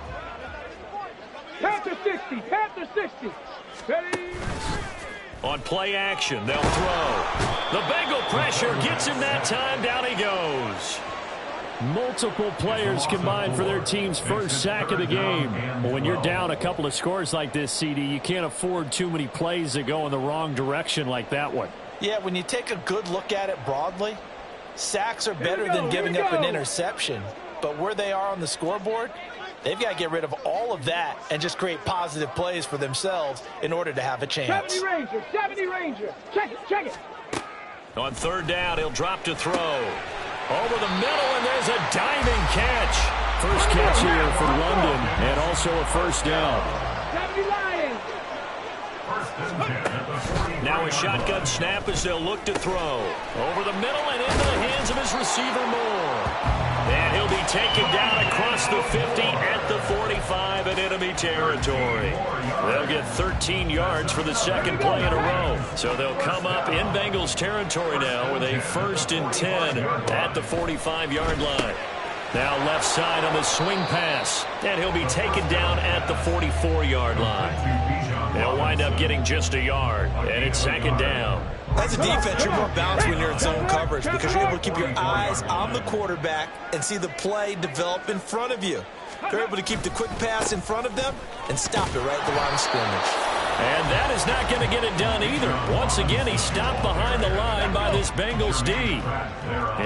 Panther 60, Panther 60. Ready? On play action, they'll throw. The Bengal pressure gets him that time. Down he goes. Multiple players combined for their team's first sack of the game. But when you're down a couple of scores like this, CD, you can't afford too many plays that go in the wrong direction like that one. Yeah, when you take a good look at it broadly, sacks are better than giving up an interception. But where they are on the scoreboard, they've got to get rid of all of that and just create positive plays for themselves in order to have a chance. 70 Ranger, 70 Ranger. Check it, check it. On third down, he'll drop to throw. Over the middle, and there's a diving catch. First catch here for London, and also a first down. 70 Lions. First Now a shotgun snap as they'll look to throw. Over the middle and into the hands of his receiver, Moore. And he'll be taken down across the 50 at the 45 in enemy territory. They'll get 13 yards for the second play in a row. So they'll come up in Bengals territory now with a 1st and 10 at the 45-yard line. Now left side on the swing pass. And he'll be taken down at the 44-yard line. They'll wind up getting just a yard. And it's 2nd down. As a defense, you're more balanced when you're in zone coverage because you're able to keep your eyes on the quarterback and see the play develop in front of you. They're able to keep the quick pass in front of them and stop it right at the line of scrimmage. And that is not going to get it done either. Once again, he's stopped behind the line by this Bengals D.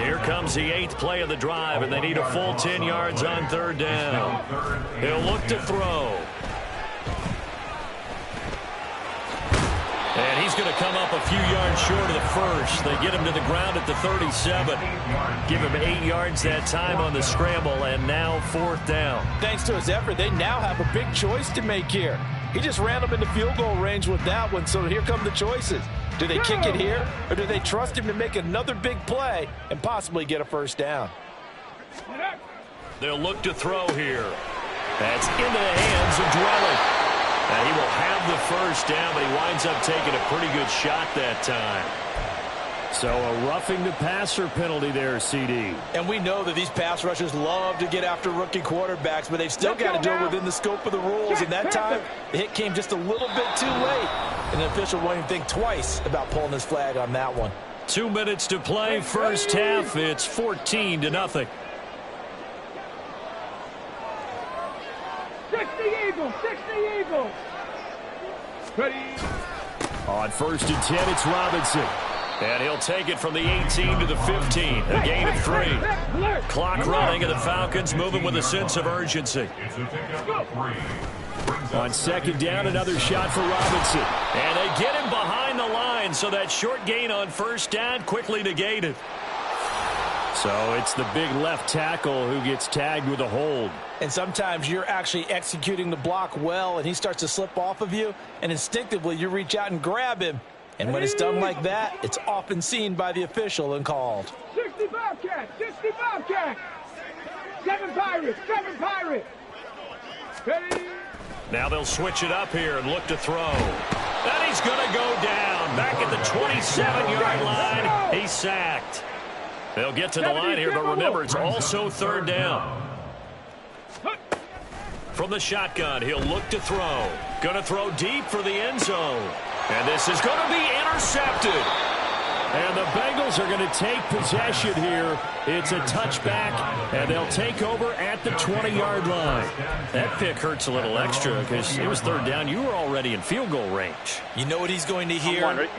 Here comes the 8th play of the drive, and they need a full 10 yards on 3rd down. He'll look to throw. And he's going to come up a few yards short of the first. They get him to the ground at the 37. Give him 8 yards that time on the scramble, and now 4th down. Thanks to his effort, they now have a big choice to make here. He just ran them into field goal range with that one, so here come the choices. Do they kick it here, or do they trust him to make another big play and possibly get a 1st down? They'll look to throw here. That's into the hands of Dwelly. And he will have the 1st down, but he winds up taking a pretty good shot that time. So a roughing the passer penalty there, CD. And we know that these pass rushers love to get after rookie quarterbacks, but they've still got to do it within the scope of the rules. And that time, the hit came just a little bit too late. And the official won't even think twice about pulling his flag on that one. 2 minutes to play, first half. It's 14-0. 60 Eagles, 60 Eagles. Ready. On 1st and 10, it's Robinson. And he'll take it from the 18 to the 15. A gain of 3. Clock running, and the Falcons moving with a sense of urgency. On 2nd down, another shot for Robinson. And they get him behind the line, so that short gain on 1st down quickly negated. So it's the big left tackle who gets tagged with a hold. And sometimes you're actually executing the block well, and he starts to slip off of you, and instinctively you reach out and grab him. And when it's done like that, it's often seen by the official and called. 60 Bobcats, 60 Bobcats. 7 Pirates, 7 Pirates. Ready. Now they'll switch it up here and look to throw. And he's going to go down. Back at the 27-yard line, he's sacked. They'll get to the line here, but remember, it's also 3rd down. From the shotgun, he'll look to throw. Going to throw deep for the end zone. And this is going to be intercepted. And the Bengals are going to take possession here. It's a touchback, and they'll take over at the 20-yard line. That pick hurts a little extra because it was 3rd down. You were already in field goal range. You know what he's going to hear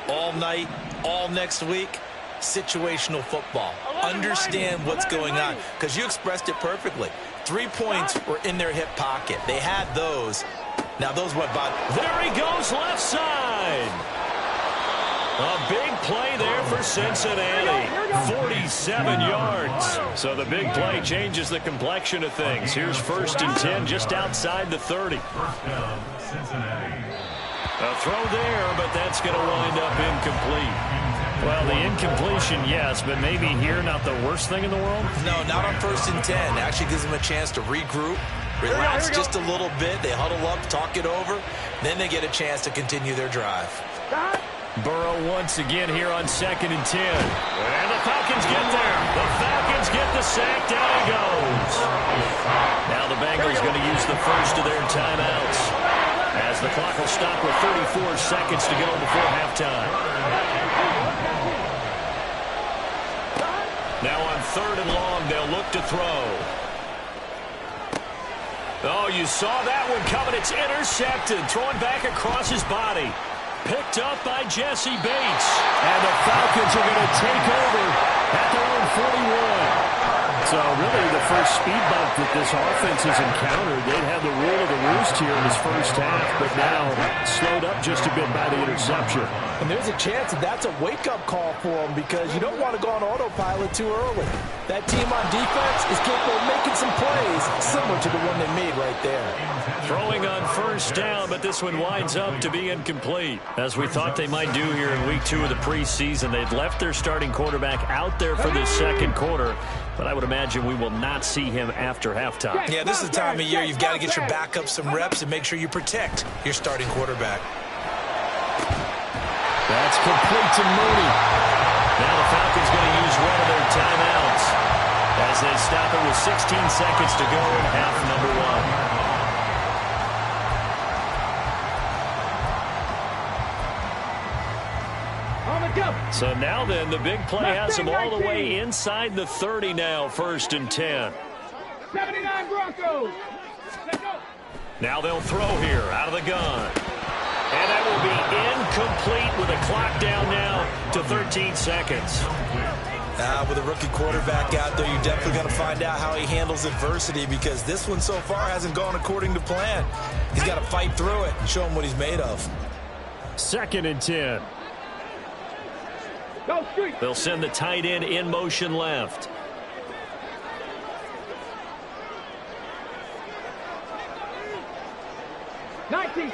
all night, all next week? Situational football. Understand what's going on, because you expressed it perfectly. 3 points were in their hip pocket. They had those. Now those went by. There he goes, left side. A big play there for Cincinnati. 47 yards. So the big play changes the complexion of things. Here's 1st and 10 just outside the 30. A throw there, but that's going to wind up incomplete. Well, the incompletion, yes, but maybe here not the worst thing in the world? No, not on 1st and 10. It actually gives them a chance to regroup, relax just a little bit. They huddle up, talk it over. Then they get a chance to continue their drive. Burrow once again here on 2nd and 10. And the Falcons get there. The Falcons get the sack. Down he goes. Now the Bengals going to use the first of their timeouts, as the clock will stop with 34 seconds to go before halftime. Now on 3rd and long, they'll look to throw. Oh, you saw that one coming. It's intercepted. Throwing back across his body. Picked up by Jesse Bates. And the Falcons are going to take over at their own 41. So really the first speed bump that this offense has encountered, they'd had the rule of the roost here in this first half, but now slowed up just a bit by the interception. And there's a chance that that's a wake-up call for them because you don't want to go on autopilot too early. That team on defense is capable of making some plays similar to the one they made right there. Throwing on first down, but this one winds up to be incomplete. As we thought they might do here in week 2 of the preseason, they'd left their starting quarterback out there for this second quarter, but I would imagine we will not see him after halftime. Yeah, this is the time of year you've got to get your backup some reps and make sure you protect your starting quarterback. That's complete to Mooney. Now the Falcons going to use one of their timeouts as they stop it with 16 seconds to go in half number 1. So now then, the big play has them all the way inside the 30 now, 1st and 10. 79 Broncos. Now they'll throw here out of the gun. And that will be incomplete with a clock down now to 13 seconds. With a rookie quarterback out there, you're definitely going to find out how he handles adversity because this one so far hasn't gone according to plan. He's got to fight through it and show him what he's made of. 2nd and 10. They'll send the tight end in motion left.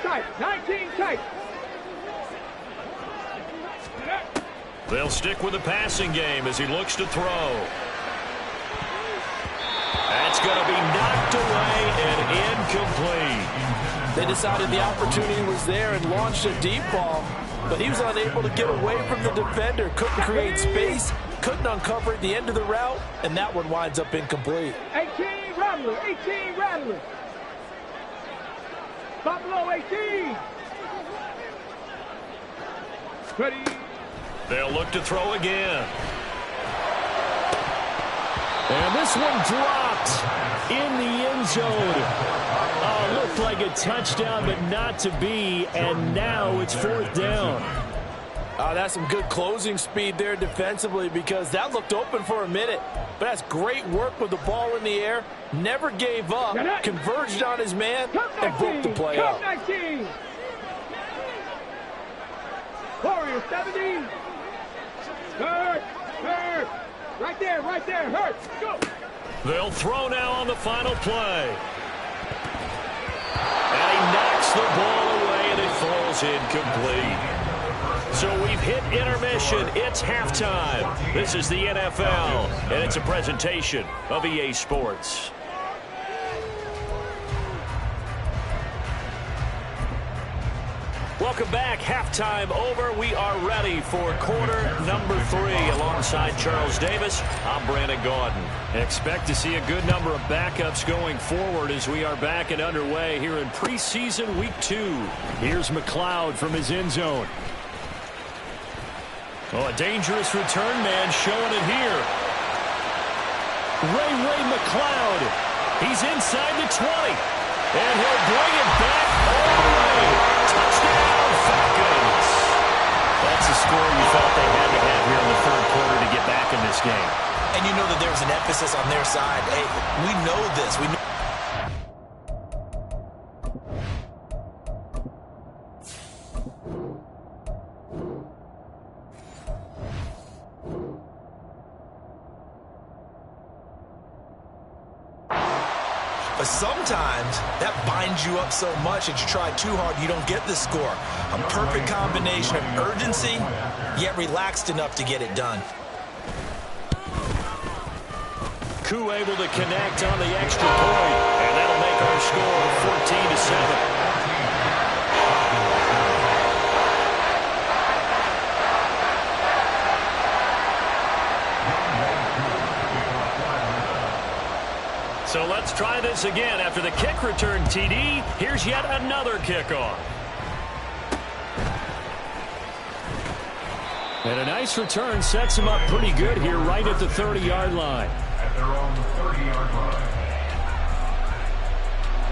Tight. They'll stick with the passing game as he looks to throw. That's going to be knocked away and incomplete. They decided the opportunity was there and launched a deep ball, but he was unable to get away from the defender. Couldn't create space, couldn't uncover at the end of the route, and that one winds up incomplete. 18 Rattler. Buffalo 18. Ready. They'll look to throw again. And this one dropped in the end zone. Looked like a touchdown, but not to be, and now it's 4th down. That's some good closing speed there defensively because that looked open for a minute. But that's great work with the ball in the air. Never gave up, converged on his man, and broke the play up. 19. Warriors 70. Hurt. Right there. Hurt. Go. They'll throw now on the final play. And he knocks the ball away, and it falls incomplete. So we've hit intermission. It's halftime. This is the NFL, and it's a presentation of EA Sports. Welcome back. Halftime over. We are ready for quarter number 3. Alongside Charles Davis, I'm Brandon Gaudin. Expect to see a good number of backups going forward as we are back and underway here in preseason week 2. Here's McLeod from his end zone. Oh, a dangerous return man showing it here. Ray McLeod. He's inside the 20. And he'll bring it back all the way. Touchdown, Falcons. That's a score you felt they had to have here in the 3rd quarter to get back in this game. And you know that there's an emphasis on their side. Hey, we know this. We know. But sometimes that binds you up so much that you try too hard, you don't get the score. A perfect combination of urgency, yet relaxed enough to get it done. Koo able to connect on the extra point, and that'll make our score 14-7. So let's try this again. After the kick return TD, here's yet another kickoff. And a nice return sets him up pretty good here right at the 30-yard line. At their own 30-yard line.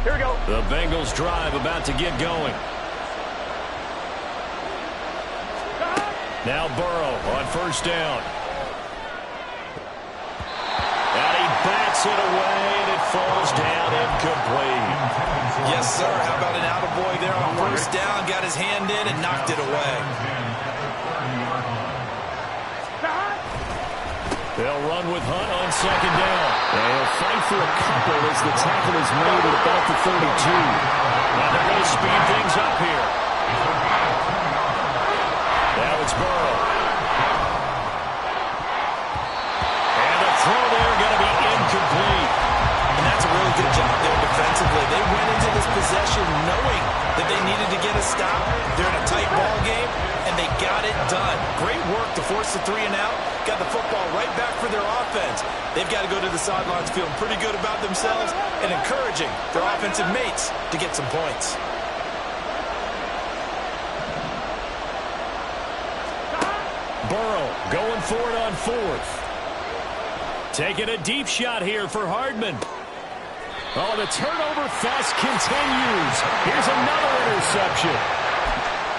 Here we go. The Bengals drive about to get going. Now Burrow on 1st down. And he Gets it away, and it falls down incomplete. Yes, sir. How about an attaboy there on first down? Got his hand in and knocked it away. They'll run with Hunt on second down. They'll fight for a couple as the tackle is made at about the 32. Now they're going to speed things up here. Now it's Burrow. And the throw there going to be incomplete. And that's a really good job there defensively. They went into this possession knowing that they needed to get a stop. They're in a tight ball game, and they got it done. Great work to force the 3 and out. Got the football right back for their offense. They've got to go to the sidelines feeling pretty good about themselves and encouraging their offensive mates to get some points. Burrow going for it on fourth. Taking a deep shot here for Hardman. Oh, the turnover fest continues. Here's another interception.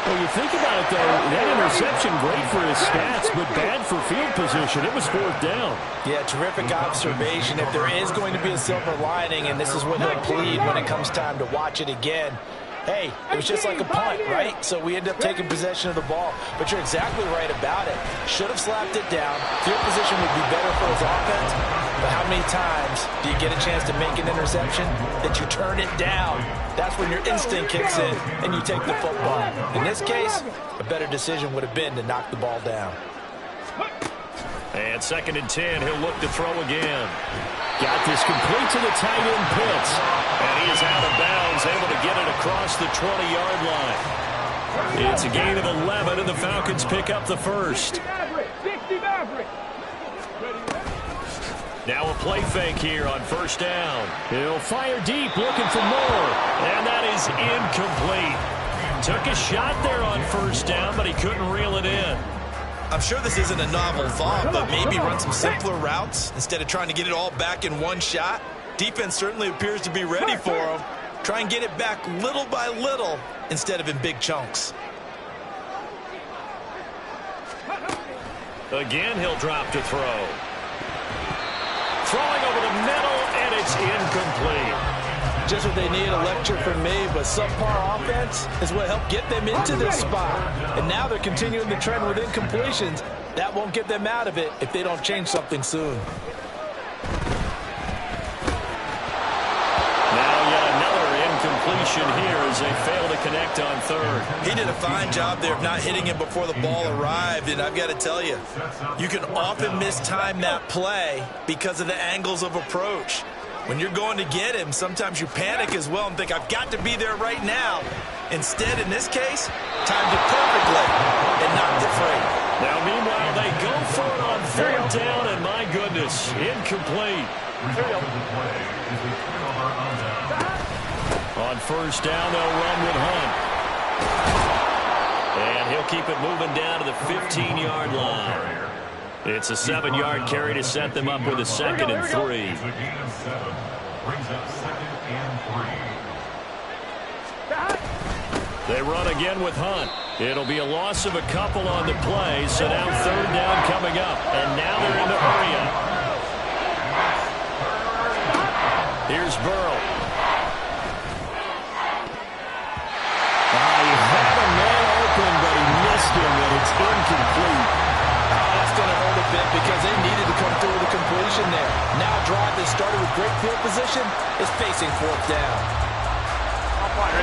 Well, you think about it, though, that interception great for his stats, but bad for field position. It was fourth down. Yeah, terrific observation. If there is going to be a silver lining, and this is what he'll plead when it comes time to watch it again, hey, it was just like a punt, right? So we end up taking possession of the ball. But you're exactly right about it. Should have slapped it down. Field position would be better for his offense. But how many times do you get a chance to make an interception that you turn it down? That's when your instinct kicks in and you take the football. In this case, a better decision would have been to knock the ball down. And 2nd and 10, he'll look to throw again. Got this complete to the tight end Pitts. And he is out of bounds, able to get it across the 20-yard line. It's a gain of 11, and the Falcons pick up the first. Now a play fake here on first down. He'll fire deep, looking for more. And that is incomplete. Took a shot there on first down, but he couldn't reel it in. I'm sure this isn't a novel thought, but maybe run some simpler routes instead of trying to get it all back in one shot. Defense certainly appears to be ready for him. Try and get it back little by little instead of in big chunks. Again, he'll drop to throw. Throwing over the middle, and it's incomplete. Just what they need, a lecture from me, but subpar offense is what helped get them into this spot. And now they're continuing the trend with incompletions. That won't get them out of it if they don't change something soon. Now yet another incompletion here as they fail to connect on third. He did a fine job there of not hitting it before the ball arrived, and I've got to tell you, you can often mistime that play because of the angles of approach. When you're going to get him, sometimes you panic as well and think, I've got to be there right now. Instead, in this case, timed it perfectly and knocked it free. Now, meanwhile, they go for it on third down, and my goodness, incomplete. On first down, they'll run with Hunt. And he'll keep it moving down to the 15-yard line. It's a 7-yard carry to set them up with a 2nd and 3. They run again with Hunt. It'll be a loss of a couple on the play, so now third down coming up. And now they're in the hurry up. Here's Burrow. He had a man open, but he missed him, and it's incomplete. That's going to hurt a bit because they needed to come through with a completion there. Now a drive that started with great field position is facing fourth down.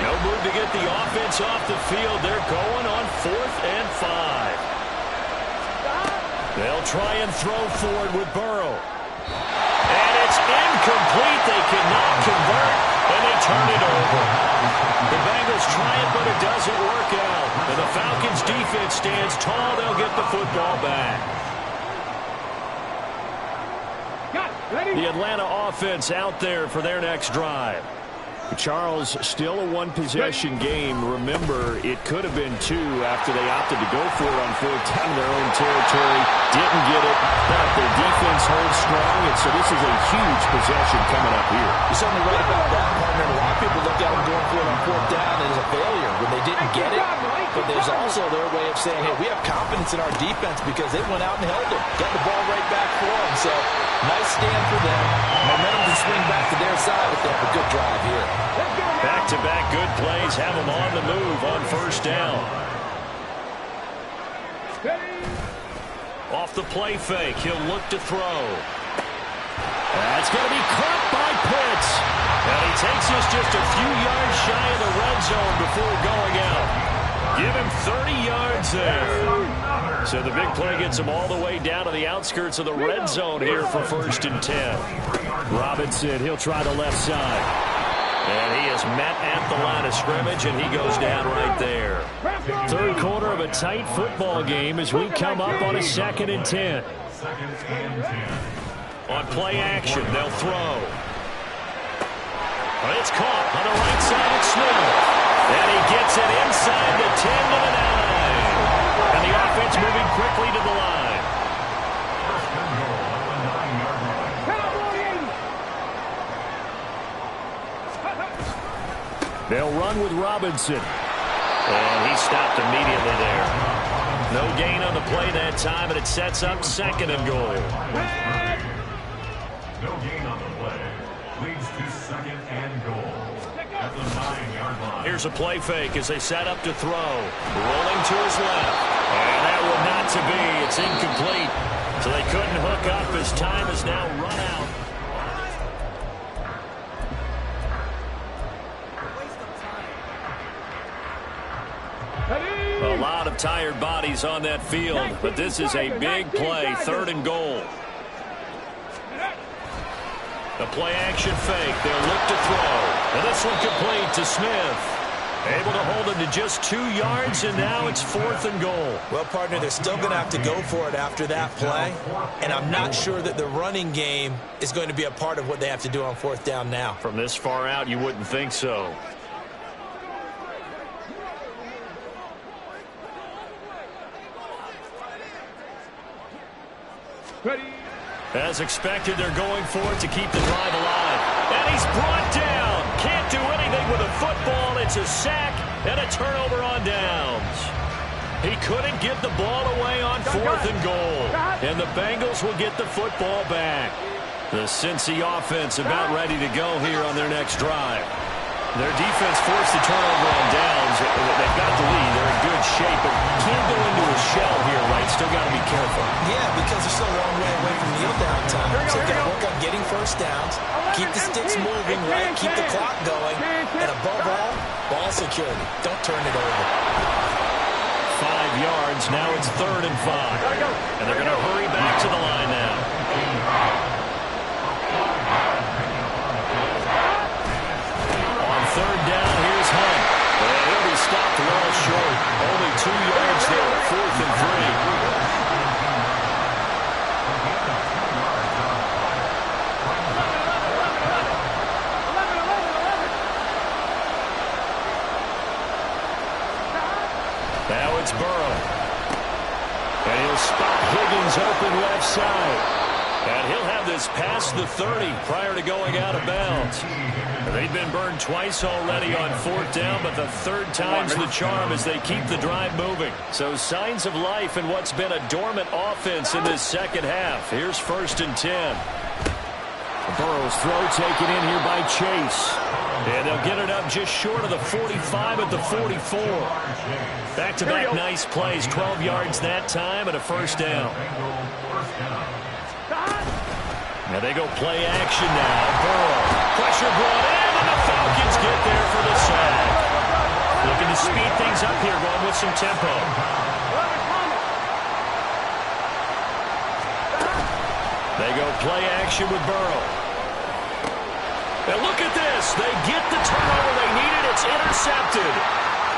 No move to get the offense off the field. They're going on 4th and 5. They'll try and throw forward with Burrow. And it's incomplete. They cannot convert, and they turn it over. The Bengals try it, but it doesn't work out. And the Falcons' defense stands tall. They'll get the football back. The Atlanta offense out there for their next drive. Charles, still a one-possession game. Remember, it could have been 2 after they opted to go for it on fourth down in their own territory. Didn't get it, but their defense holds strong, and so this is a huge possession coming up here. You're certainly right about that, partner. A lot of people look at them going for it on fourth down as a failure. when they didn't get it, but there's also their way of saying, hey, we have confidence in our defense because they went out and held them, got the ball right back for them. So nice stand for them. Momentum to swing back to their side with them. A good drive here. Back-to-back good plays have them on the move on first down. Off the play fake, he'll look to throw. That's going to be caught by Pitts. And he takes us just a few yards shy of the red zone before going out. Give him 30 yards there. So the big play gets him all the way down to the outskirts of the red zone here for 1st and 10. Robinson, he'll try the left side. And he is met at the line of scrimmage, and he goes down right there. Third quarter of a tight football game as we come up on a 2nd and 10. On play action, they'll throw. It's caught on the right side of Smith. And he gets it inside the 10 to the 9. And the offense moving quickly to the line. They'll run with Robinson. And he stopped immediately there. No gain on the play that time, and it sets up 2nd and goal. No gain on the play. Leads to 2nd and goal. At the 9-yard line. Here's a play fake as they set up to throw. Rolling to his left. And that one not to be. It's incomplete. So they couldn't hook up as time is now run out. A lot of tired bodies on that field, but this is a big play, 3rd and goal. The play action fake, they'll look to throw. And this one complete to Smith. Able to hold him to just 2 yards, and now it's 4th and goal. Well, partner, they're still going to have to go for it after that play, and I'm not sure that the running game is going to be a part of what they have to do on 4th down now. From this far out, you wouldn't think so. As expected, they're going for it to keep the drive alive. And he's brought down. Can't do anything with a football. It's a sack and a turnover on downs. He couldn't get the ball away on 4th and goal. And the Bengals will get the football back. The Cincy offense about ready to go here on their next drive. Their defense forced the turnover on downs. They've got the lead. They're in good shape, but can't go into a shell here, right? Still got to be careful. Yeah, because they're still a long way away from kneel down time. So they've got to work on getting 1st downs, keep the sticks moving, right? Keep the clock going, and above all, ball security. Don't turn it over. 5 yards. Now it's 3rd and 5. And they're going to hurry back to the line now. On 3rd down, here's Hunt. And he'll be stopped well short. Only 2 yards there. 4th and 3. Now it's Burrow. And he'll spot Higgins open left side. And he'll have this past the 30 prior to going out of bounds. They've been burned twice already on 4th down, but the 3rd time's the charm as they keep the drive moving. So signs of life in what's been a dormant offense in this 2nd half. Here's 1st and 10. Burrow's throw taken in here by Chase. And they'll get it up just short of the 45 at the 44. Back-to-back nice plays, 12 yards that time and a 1st down. Now they go play action now. Burrow, pressure brought in, and the Falcons get there for the sack. Looking to speed things up here, going with some tempo. They go play action with Burrow. And look at this. They get the turnover they needed. It's intercepted.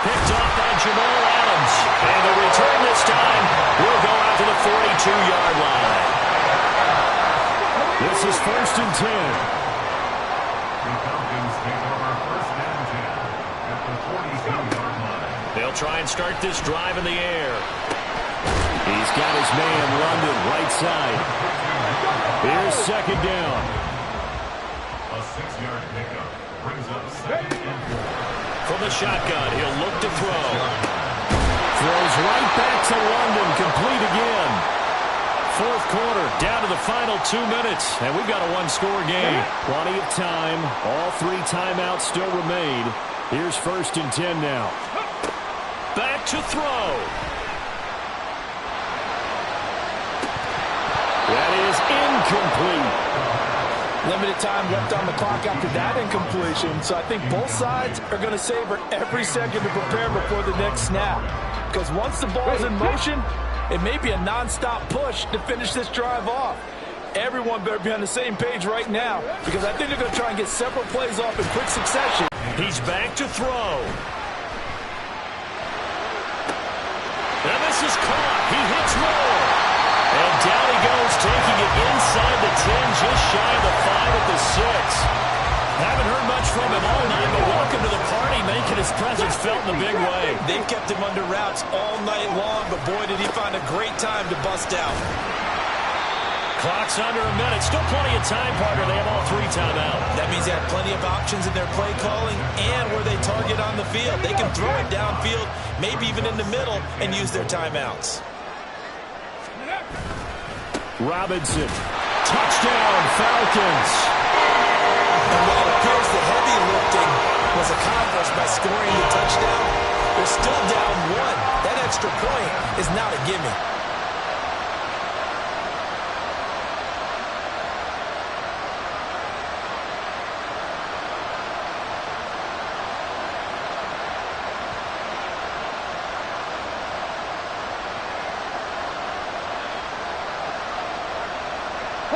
Picked off by Jamal Adams. And the return this time will go out to the 42-yard line. This is 1st and 10. They'll try and start this drive in the air. He's got his man, London, right side. Here's 2nd down. A 6-yard pickup brings up 2nd and 4. From the shotgun, he'll look to throw. Throws right back to London, complete again. Fourth quarter, down to the final 2 minutes, and we've got a one-score game. Plenty of time. All 3 timeouts still remain. Here's 1st and 10 now. Back to throw. That is incomplete. Limited time left on the clock after that incompletion, so I think both sides are going to savor every second to prepare before the next snap. Because once the ball's in motion, it may be a non-stop push to finish this drive off. Everyone better be on the same page right now, because I think they're going to try and get several plays off in quick succession. He's back to throw. And this is caught. He hits more. And down he goes, taking it inside the 10, just shy of the 5 at the 6. Haven't heard much from him all night, but welcome to the party, making his presence felt in a big way. They've kept him under wraps all night long, but boy, did he find a great time to bust out. Clock's under a minute. Still plenty of time, partner. They have all 3 timeouts. That means they have plenty of options in their play calling and where they target on the field. They can throw it downfield, maybe even in the middle, and use their timeouts. Robinson. Touchdown, Falcons. And while it appears the heavy lifting was accomplished by scoring the touchdown, they're still down 1. That extra point is not a gimme.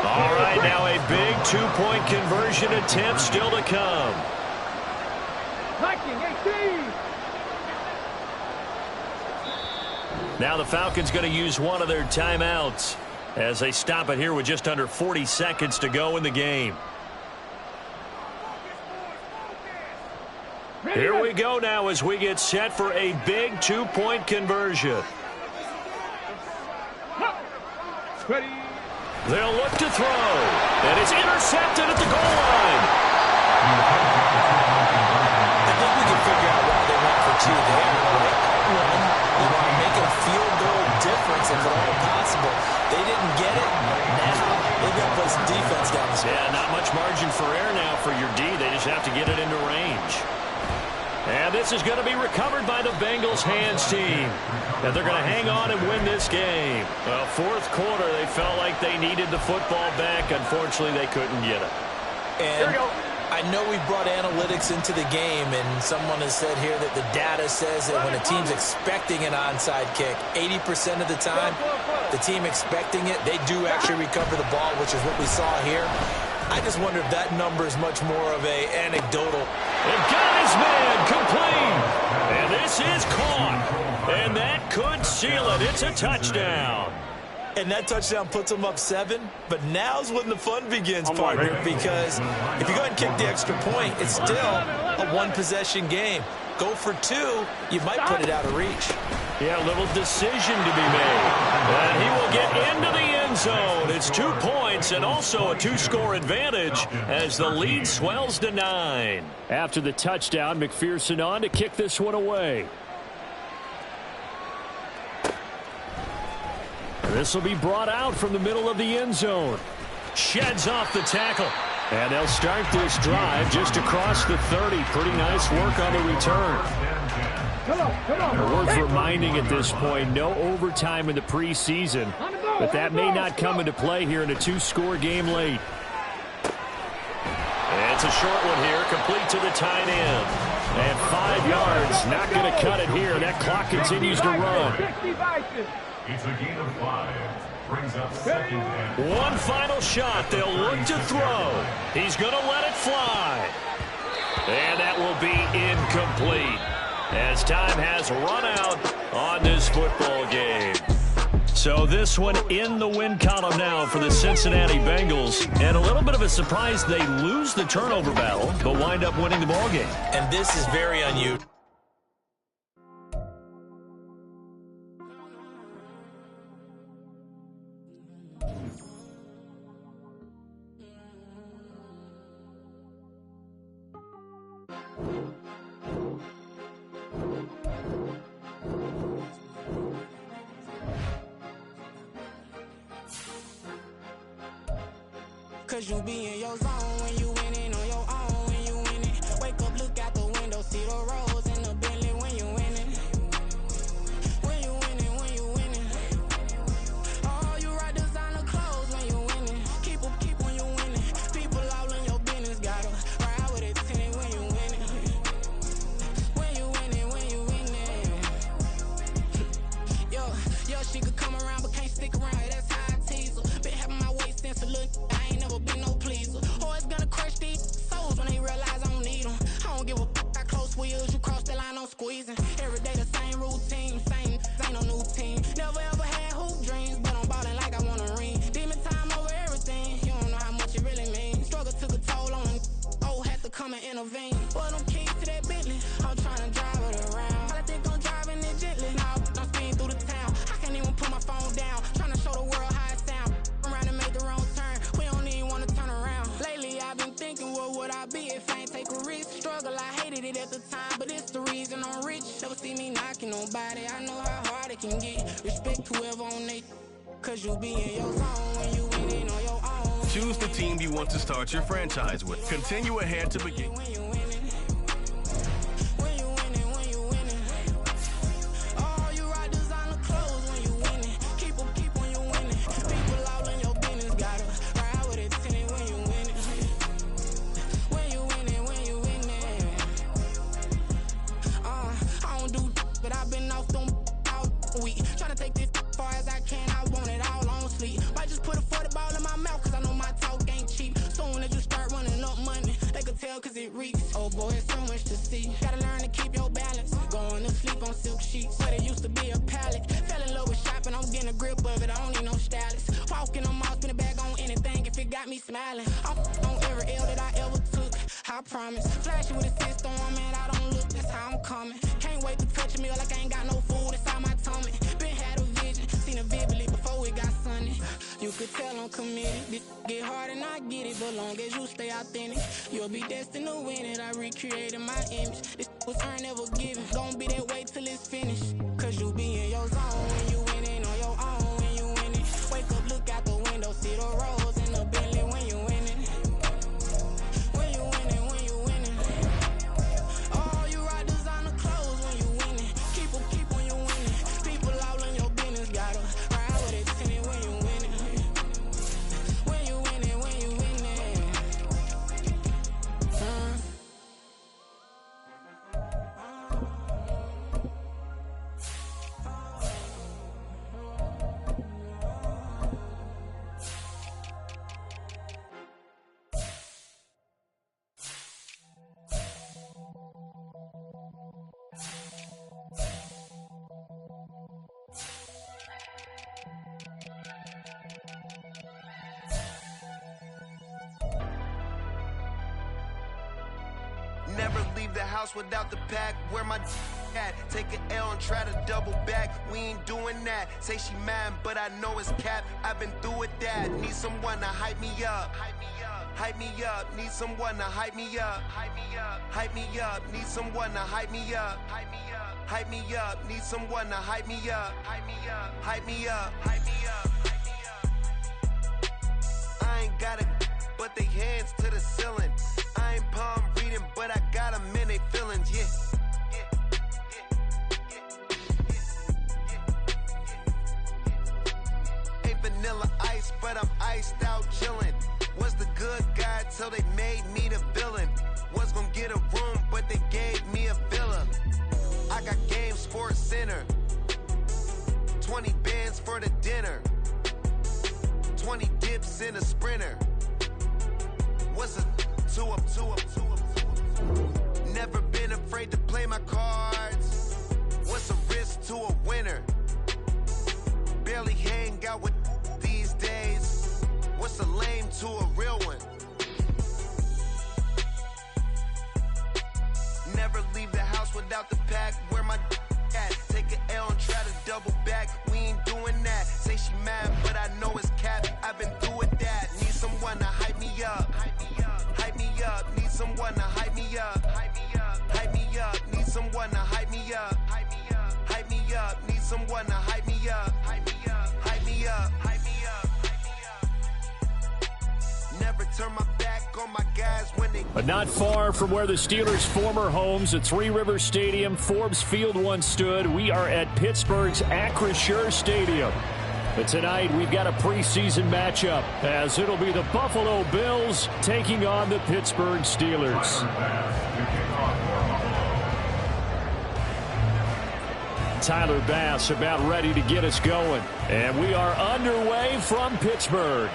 All right, now a big 2-point conversion attempt still to come. Now the Falcons going to use one of their timeouts as they stop it here with just under 40 seconds to go in the game. Here we go now as we get set for a big 2-point conversion. They'll look to throw. And it's intercepted at the goal line. I think we can figure out why they went for 2 there. One, you want to make it a field goal difference if at all possible. They didn't get it. Now they've got to play some defense down the stretch. Yeah, not much margin for error now for your D. They just have to get it into range. And this is going to be recovered by the Bengals hands team. And they're going to hang on and win this game. Well, fourth quarter, they felt like they needed the football back. Unfortunately, they couldn't get it. And I know we brought analytics into the game, and someone has said here that the data says that when a team's expecting an onside kick, 80% of the time, the team expecting it, they do actually recover the ball, which is what we saw here. I just wonder if that number is much more of a anecdotal. And got his man complete. And this is caught. And that could seal it. It's a touchdown. And that touchdown puts them up 7. But now's when the fun begins, partner, because if you go ahead and kick the extra point, it's still a 1-possession game. Go for 2, you might put it out of reach. Yeah, a little decision to be made. And he will get into the end zone. It's 2 points and also a 2-score advantage as the lead swells to 9. After the touchdown, McPherson on to kick this one away. This will be brought out from the middle of the end zone. Sheds off the tackle. And they'll start this drive just across the 30. Pretty nice work on the return. Worth reminding at this point, no overtime in the preseason, but that may not come into play here in a 2-score game late. And it's a short one here, complete to the tight end. And 5 yards, not going to cut it here. That clock continues to run. It's a gain of 5. Brings up 2nd and... One final shot. They'll look to throw. He's going to let it fly. And that will be incomplete as time has run out on this football game. So this one in the win column now for the Cincinnati Bengals. And a little bit of a surprise, they lose the turnover battle, but wind up winning the ball game. And this is very unusual. Cause you be in your zone when you winning on your own when you winning. Wake up, look out the window, see the roads in the Bentley when you winning. When you winning, when you winning. Oh, you rock designer clothes when you winning. Keep when you winning. People all in your business, gotta ride with it tinted when you winning. When you winning, when you winning. Yo, she could come around but can't stick around. That's how I tease her. Been having my waist since a little. I ain't never been no pleaser. Always gonna crush these souls when they realize I don't need them. I don't give a f***. I close wheels, you cross the line, I'm squeezing. Every day the same routine, same ain't no new team. Never ever had hoop dreams, but I'm ballin' like I want a ring. Demon time over everything, you don't know how much it really means. Struggle took a toll on them. Oh, had to come and intervene. Boy, them keys to that Bentley, I'm tryna drive it around. I think I'm driving it gently. Now I'm speeding through the town. I can't even put my phone down. Tryna show the world how it sound. Around and make the wrong turn. We don't even wanna turn around. Lately I've been thinking, what would I be if I ain't take a risk? Struggle, I hated it at the time, but it's the reason I'm rich. Never see me knocking nobody. I know how hard it can get. Respect whoever on they. Cause you be in your zone when you winning on your own. Choose the team you want to start your franchise with. Continue ahead to begin. When you winning. When you winning, when you winning. Oh, you rock designer clothes when you winning. Keep when you winning. People all in your business, gotta ride with it tinted when you winning. When you winning, when you winning. I don't do but I've been off them all week. Tryna take this far as I can, I want it all on sleep. Might just put a 40 ball in my mouth, cause I know my talk ain't cheap. Soon as you start running up money, they could tell cause it reeks. Oh boy, it's so much to see. Gotta learn to keep your balance. Going to sleep on silk sheets, but it used to be a pallet. Fell in love with shopping, I'm getting a grip of it, I don't need no stylist. Walking on mall, spin a bag on anything if it got me smiling. I'm on every L that I ever took, I promise. Flashy with a system on, man, I don't look, that's how I'm coming. Can't wait to touch a meal like I ain't got no food inside my tummy. Been had a vision, seen it vividly before it got sunny. You could tell I'm committed. This get hard and I get it, but long as you stay authentic, you'll be destined to win it. I recreated my image. This was earned, never given. Gonna be that way till it's finished. Cause you be in your zone when you winning on your own when you winning. Wake up, look out the window, see the roads in the Bentley when you winning. When you winning, when you winning. Oh, you rock designer clothes when you winning. Keep when you winning. People all in your business, gotta ride with it tinted when you winning. When you winning, when you winning. Never leave the house without the pack. Where my at? Take an L and try to double back. We ain't doing that. Say she mad, but I know it's cap. I've been through with that. Need someone to hype me up. Hype me up. Need someone to hype me up. Hype me up. Need someone to hype me up. Hype me up. Need someone to hype me up. Hype me up. I ain't got a, but they hands to the ceiling. I ain't palm reading, but I got them in they feelings, yeah. Ain't vanilla ice, but I'm iced out chillin'. Was the good guy till they made me the villain. Was gonna get a room, but they gave me a villa. I got game Sports Center. 20 bands for the dinner. 20 dips in a Sprinter. What's a two up? Never been afraid to play my cards. What's a risk to a winner? Barely hang out with these days. What's a lame to a real one? Never leave the house without the pack. Where my at? Take an L and try to double back. We ain't doing that. Say she mad, but I know it's cap. I've been through with that. Need someone to hype me up. Hype me up. Need someone to hype me up. Hype me up. Need someone to hype me up. turn my back on my guys when they... But not far from where the Steelers' former homes at Three Rivers Stadium, Forbes Field once stood, we are at Pittsburgh's Acrisure Stadium. But tonight, we've got a preseason matchup, as it'll be the Buffalo Bills taking on the Pittsburgh Steelers. Tyler Bass about ready to get us going. And we are underway from Pittsburgh.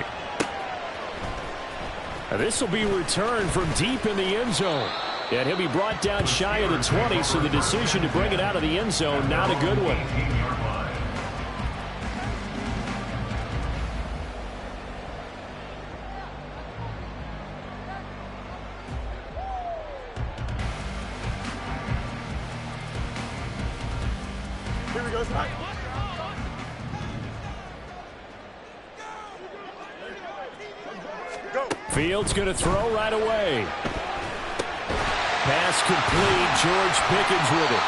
Now, this will be returned from deep in the end zone. And he'll be brought down shy of the 20, so the decision to bring it out of the end zone, not a good one. Fields going to throw right away. Pass complete. George Pickens with it.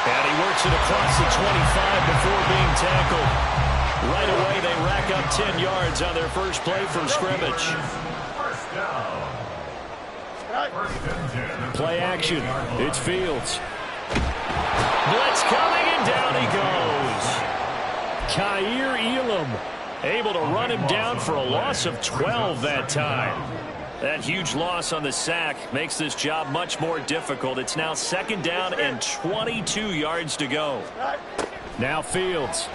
And he works it across the 25 before being tackled. Right away, they rack up 10 yards on their first play from scrimmage. Play action. It's Fields. Blitz coming, and down he goes. Kaiir Elam able to run him down for a loss of 12 that time. That huge loss on the sack makes this job much more difficult. It's now 2nd down and 22 yards to go. Now Fields.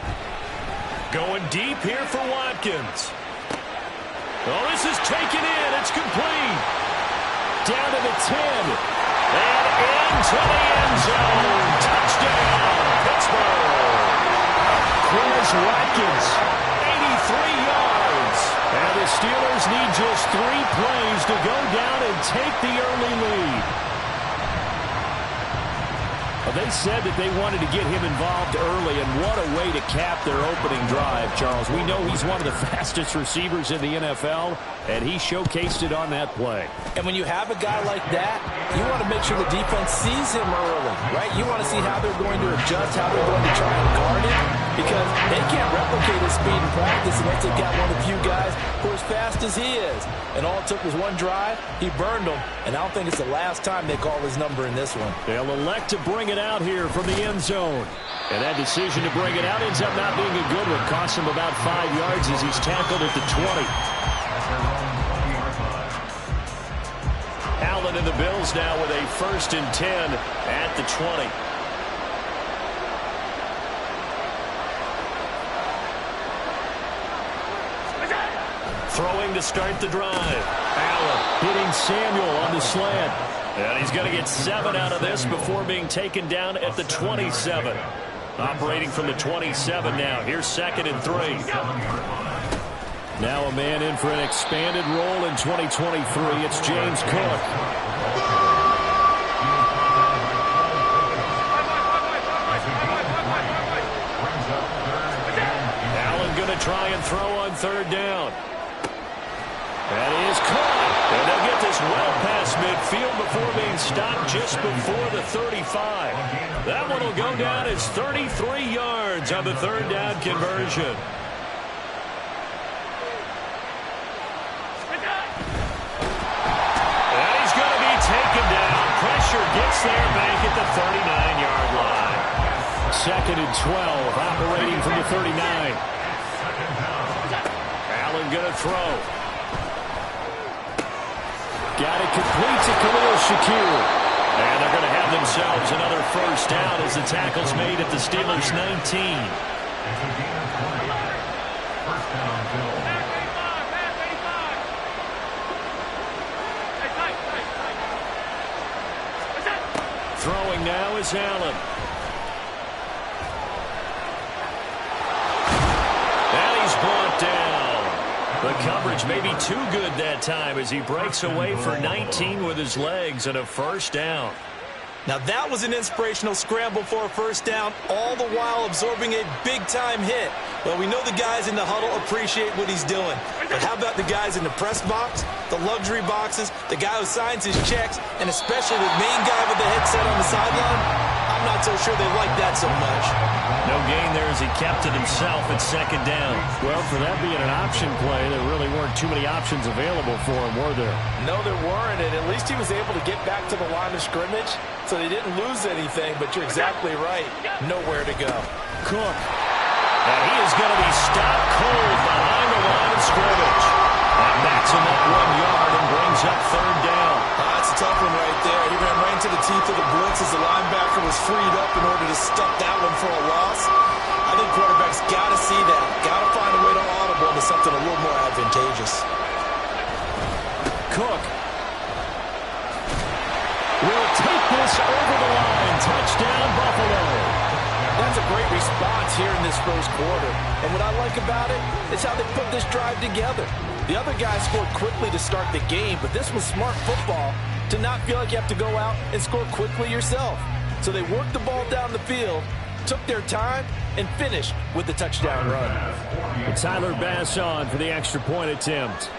Going deep here for Watkins. Oh, this is taken in. It's complete. Down to the 10. And into the end zone. Touchdown, Pittsburgh. Chris Watkins, 83 yards. And the Steelers need just 3 plays to go down and take the early lead. Well, they said that they wanted to get him involved early, and what a way to cap their opening drive, Charles. We know he's one of the fastest receivers in the NFL, and he showcased it on that play. And when you have a guy like that, you want to make sure the defense sees him early, right? You want to see how they're going to adjust, how they're going to try and guard it, because they can't replicate his speed in practice unless they've got one of the few guys who are as fast as he is. And all it took was one drive. He burned them, and I don't think it's the last time they call his number in this one. They'll elect to bring it out here from the end zone. And that decision to bring it out ends up not being a good one. Costs him about 5 yards as he's tackled at the 20. Allen and the Bills now with a 1st and 10 at the 20. Throwing to start the drive. Allen hitting Samuel on the slant. And he's going to get 7 out of this before being taken down at the 27. Operating from the 27 now. Here's 2nd and 3. Now a man in for an expanded role in 2023. It's James Cook. Allen going to try and throw on 3rd down. That is caught. And they'll get this well past midfield before being stopped just before the 35. That one will go down as 33 yards on the 3rd down conversion. And he's going to be taken down. Pressure gets there back at the 39-yard line. 2nd and 12, operating from the 39. Allen going to throw. Got it complete to Khalil Shakir. And they're going to have themselves another 1st down as the tackle's made at the Steelers' 19. Throwing now is Allen. And he's brought down. The coverage may be too good that time as he breaks away for 19 with his legs and a 1st down. Now that was an inspirational scramble for a 1st down, all the while absorbing a big-time hit. Well, we know the guys in the huddle appreciate what he's doing. But how about the guys in the press box, the luxury boxes, the guy who signs his checks, and especially the main guy with the headset on the sideline? I'm not so sure they like that so much. No gain there as he kept it himself at second down. Well, for that being an option play, there really weren't too many options available for him, were there? No, there weren't, and at least he was able to get back to the line of scrimmage, so they didn't lose anything, but you're exactly right. Nowhere to go. Cook. And he is going to be stopped cold behind the line of scrimmage. That backs him up 1 yard and brings up third down. That's a tough one right there. He ran right into the teeth of the blitz as the linebacker was freed up in order to stuff that one for a loss. I think quarterbacks got to see that. Got to find a way to audible into something a little more advantageous. Cook will take this over the line. Touchdown, Buffalo. That's a great response here in this first quarter. And what I like about it is how they put this drive together. The other guys scored quickly to start the game, but this was smart football to not feel like you have to go out and score quickly yourself. So they worked the ball down the field, took their time, and finished with the touchdown run. And Tyler Bass on for the extra point attempt.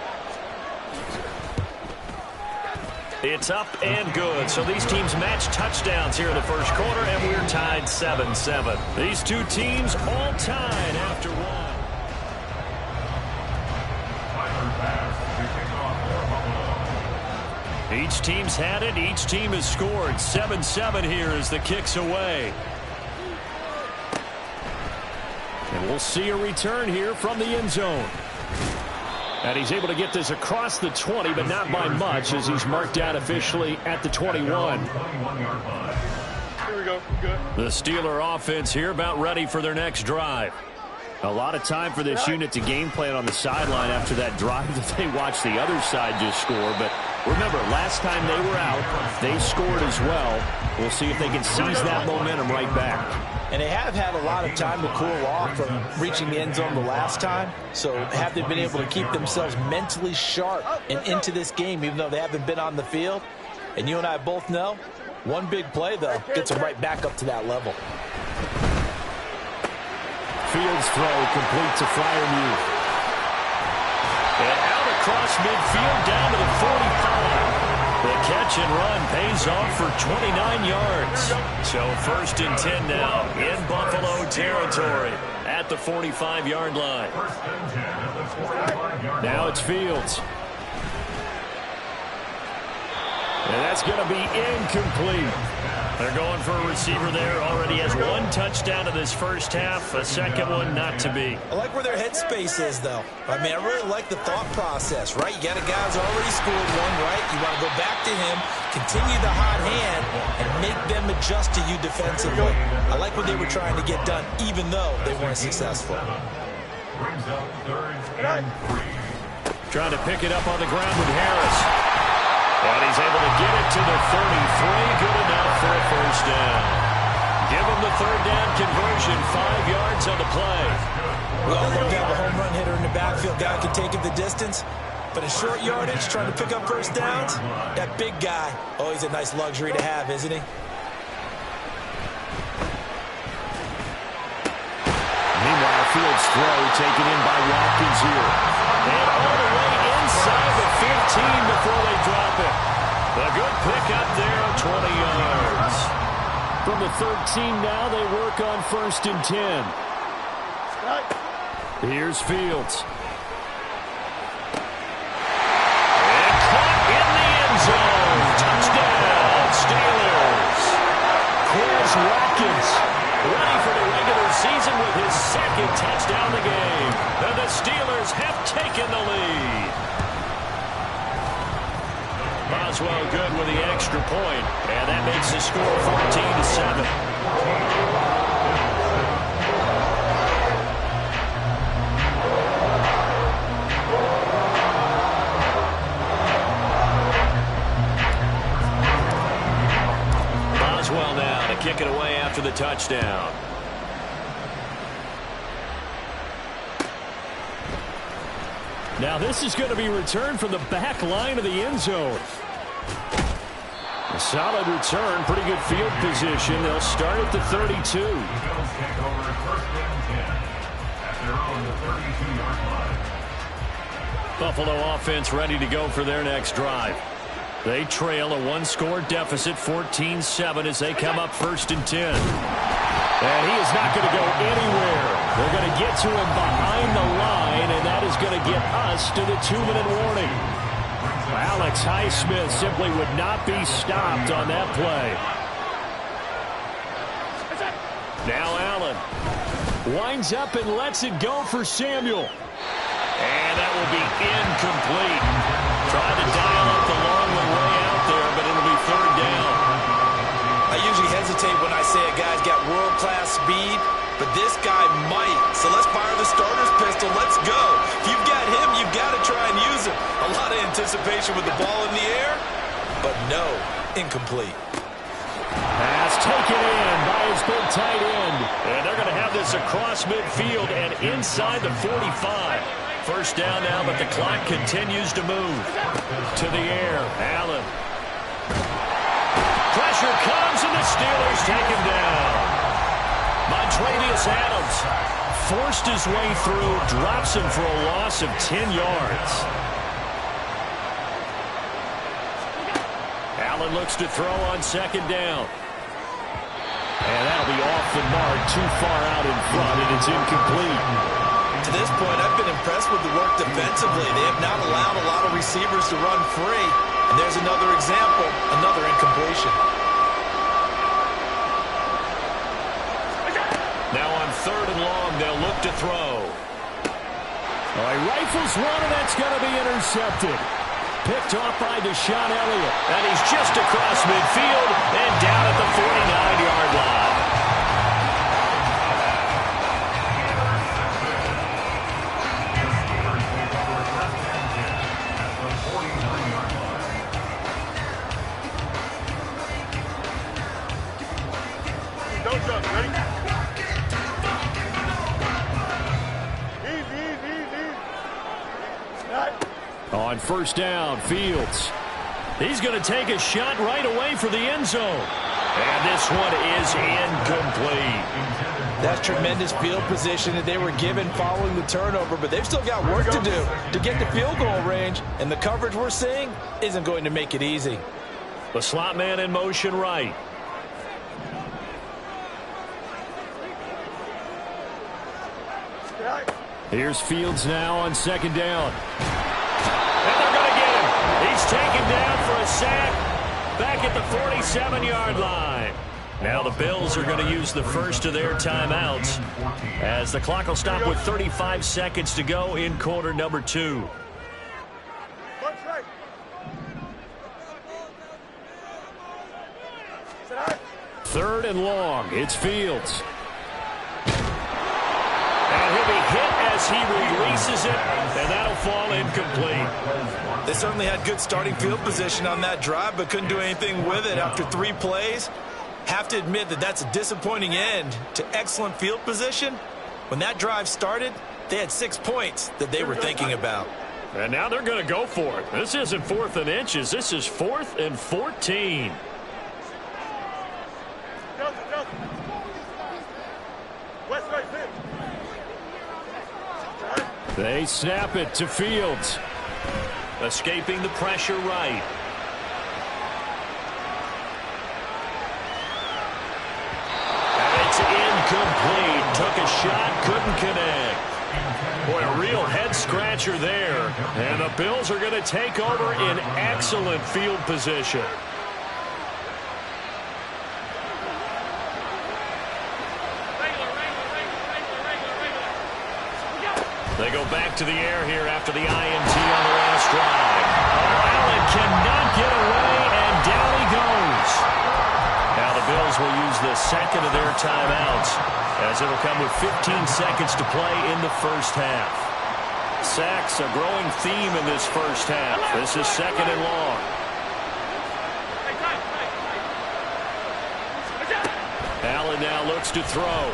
It's up and good. So these teams match touchdowns here in the first quarter, and we're tied 7-7. These two teams all tied after one. Each team's had it. Each team has scored. 7-7 here as the kick's away. And we'll see a return here from the end zone. And he's able to get this across the 20, but not by much, as he's marked down officially at the 21. Here we go. Good. The Steeler offense here about ready for their next drive. A lot of time for this unit to game plan on the sideline after that drive that they watched the other side just score. But remember, last time they were out, they scored as well. We'll see if they can seize that momentum right back. And they have had a lot of time to cool off from reaching the end zone the last time. So have they been able to keep themselves mentally sharp and into this game, even though they haven't been on the field? And you and I both know, one big play, though, gets them right back up to that level. Fields throw complete to Freiermuth. And out across midfield down to the 45. The catch and run pays off for 29 yards. So 1st and 10 now in Buffalo territory at the 45-yard line. Now it's Fields. And that's going to be incomplete. They're going for a receiver there. Already has 1 touchdown in this first half. A second one not to be. I like where their headspace is, though. I mean, I really like the thought process, right? You got a guy who's already scored one, right? You want to go back to him, continue the hot hand, and make them adjust to you defensively. I like what they were trying to get done, even though they weren't successful. Trying to pick it up on the ground with Harris. And he's able to get it to the 33. Good enough for a first down. Give him the third down conversion. 5 yards on the play. We all love to have a home run hitter in the backfield. Guy can take it the distance. But in short yardage, trying to pick up first downs, that big guy, oh, he's a nice luxury to have, isn't he? Meanwhile, Fields' throw taken in by Watkins here. And all the way inside the 15 before they drop it. A good pickup there, 20 yards. From the 13 now, they work on 1st and 10. Here's Fields. And caught in the end zone. Touchdown, Steelers. Quez Watkins ready for the regular season with his 2nd touchdown of the game. And the Steelers have taken the lead. Boswell good with the extra point, and that makes the score 14-7. Boswell now to kick it away after the touchdown. Now this is going to be returned from the back line of the end zone. A solid return, pretty good field position. They'll start at the 32. Buffalo offense ready to go for their next drive. They trail a 1-score deficit, 14-7, as they come up 1st and 10. And he is not going to go anywhere. They're going to get to him behind the line, and that is going to get us to the 2-minute warning. Alex Highsmith simply would not be stopped on that play. Now Allen winds up and lets it go for Samuel. And that will be incomplete. Tried to dial up the long way out there, but it'll be third down. I usually hesitate when I say a guy's got world-class speed, but this guy might. So let's fire the starter's pistol. Let's go. If you've got him, you've got to try and use him. A lot of anticipation with the ball in the air, but no, incomplete. Pass taken in by his big tight end. And they're going to have this across midfield and inside the 45. First down now, but the clock continues to move. To the air, Allen. Pressure comes, and the Steelers take him down. Montravius Adams forced his way through, drops him for a loss of 10 yards. Allen looks to throw on second down. And that'll be off the mark, too far out in front, and it's incomplete. To this point, I've been impressed with the work defensively. They have not allowed a lot of receivers to run free. And there's another example, another incompletion. Now on third and long, they'll look to throw. All right, rifles one, and that's going to be intercepted. Picked off by Deshaun Elliott. And he's just across midfield and down at the 49-yard line. Don't jump, ready? On first down, Fields. He's going to take a shot right away for the end zone. And this one is incomplete. That's tremendous field position that they were given following the turnover, but they've still got work to do to get to field goal range, and the coverage we're seeing isn't going to make it easy. The slot man in motion right. Here's Fields now on second down. And they're going to get him. He's taken down for a sack back at the 47-yard line. Now the Bills are going to use the first of their timeouts as the clock will stop with 35 seconds to go in quarter number 2. Third and long. It's Fields. And he'll be hit as he releases it, and that'll fall incomplete. They certainly had good starting field position on that drive, but couldn't do anything with it after 3 plays. Have to admit that that's a disappointing end to excellent field position. When that drive started, they had 6 points that they were thinking about. And now they're going to go for it. This isn't 4th and inches. This is 4th and 14. They snap it to Fields. Escaping the pressure right. And it's incomplete. Took a shot, couldn't connect. Boy, a real head-scratcher there. And the Bills are going to take over in excellent field position. They go back to the air here after the INT on the last drive. Oh, Allen cannot get away, and down he goes. Now the Bills will use the second of their timeouts as it'll come with 15 seconds to play in the first half. Sacks, a growing theme in this first half. This is second and long. Allen now looks to throw.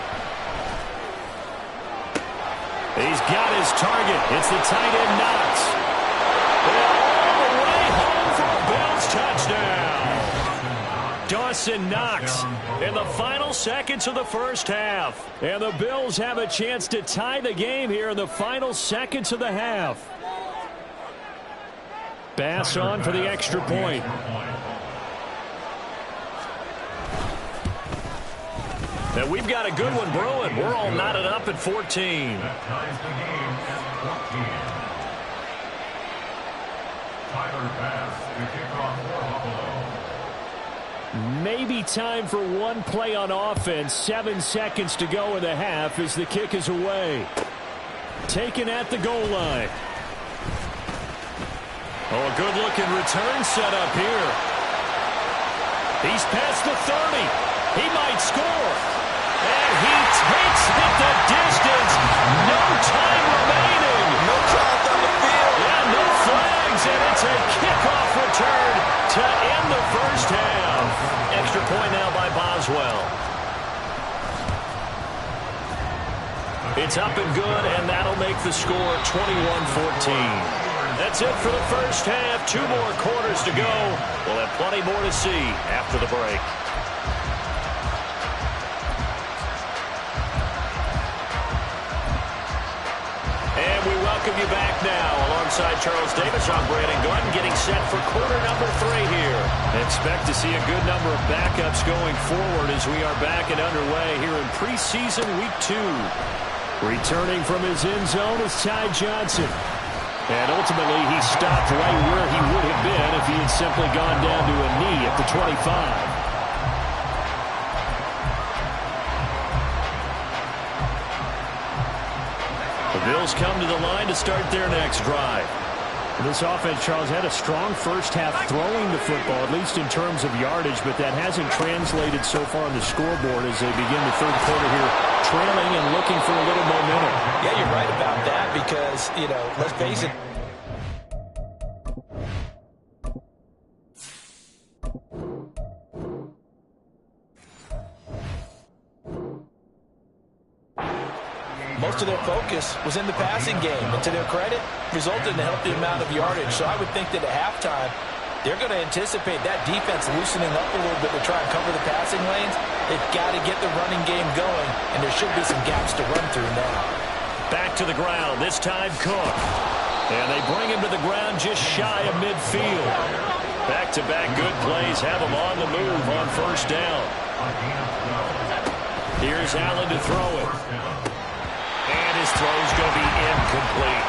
He's got his target. It's the tight end Knox. All the way home for a Bills touchdown. Dawson Knox in the final seconds of the first half. And the Bills have a chance to tie the game here in the final seconds of the half. Bass on for the extra point. They And we've got a good one brewing. We're all knotted up at 14. That ties the game at 14. Tyler Bass to kick off for Buffalo. Maybe time for one play on offense. 7 seconds to go in the half as the kick is away. Taken at the goal line. Oh, a good-looking return set up here. He's past the 30. He might score. And he takes it the distance. No time remaining. No child on the field. Yeah, no flags, and it's a kickoff return to end the first half. Extra point now by Boswell. It's up and good, and that'll make the score 21-14. That's it for the first half. 2 more quarters to go. We'll have plenty more to see after the break. And we welcome you back now. Alongside Charles Davis, I'm Brandon Gordon, getting set for quarter number 3 here. Expect to see a good number of backups going forward as we are back and underway here in preseason week 2. Returning from his end zone is Ty Johnson. And ultimately, he stopped right where he would have been if he had simply gone down to a knee at the 25. The Bills come to the line to start their next drive. This offense, Charles, had a strong first half throwing the football, at least in terms of yardage, but that hasn't translated so far on the scoreboard as they begin the third quarter here, trailing and looking for a little momentum. Yeah, you're right about that because, you know, let's face it. Most of their focus was in the passing game, and to their credit, resulted in a healthy amount of yardage. So I would think that at halftime, they're going to anticipate that defense loosening up a little bit to try and cover the passing lanes. They've got to get the running game going, and there should be some gaps to run through now. Back to the ground, this time Cook. And they bring him to the ground just shy of midfield. Back-to-back good plays have him on the move on first down. Here's Allen to throw it. And his throw's going to be incomplete.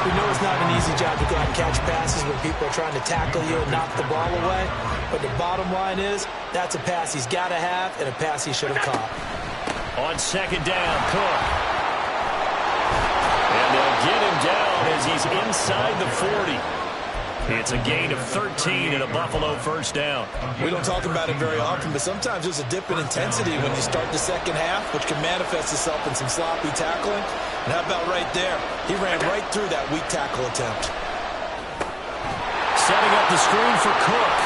We know it's not an easy job to go out and catch passes when people are trying to tackle you and knock the ball away. But the bottom line is, that's a pass he's got to have and a pass he should have caught. On second down, Cook. And they'll get him down as he's inside the 40. It's a gain of 13 and a Buffalo first down. We don't talk about it very often, but sometimes there's a dip in intensity when you start the second half, which can manifest itself in some sloppy tackling. And how about right there? He ran right through that weak tackle attempt. Setting up the screen for Cook.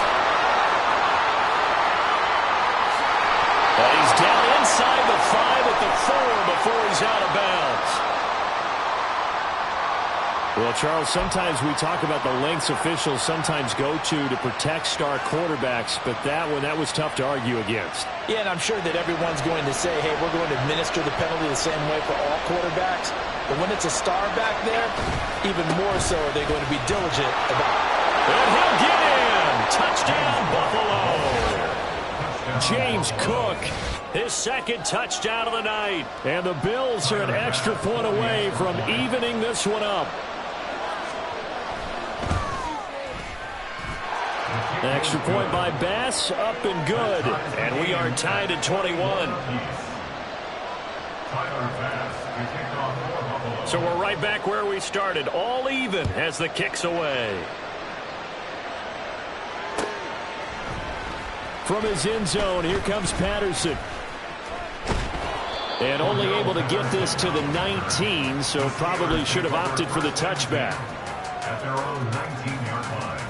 And he's down inside the 5 at the 4 before he's out of bounds. Well, Charles, sometimes we talk about the lengths officials sometimes go to protect star quarterbacks, but that was tough to argue against. Yeah, and I'm sure that everyone's going to say, hey, we're going to administer the penalty the same way for all quarterbacks. But when it's a star back there, even more so are they going to be diligent about it. And he'll get in! Touchdown, Buffalo! James Cook, his second touchdown of the night. And the Bills are an extra point away from evening this one up. Extra point by Bass, up and good. And we are tied at 21. So we're right back where we started, all even as the kick's away. From his end zone, here comes Patterson. And only able to get this to the 19, so probably should have opted for the touchback. At their own 19-yard line.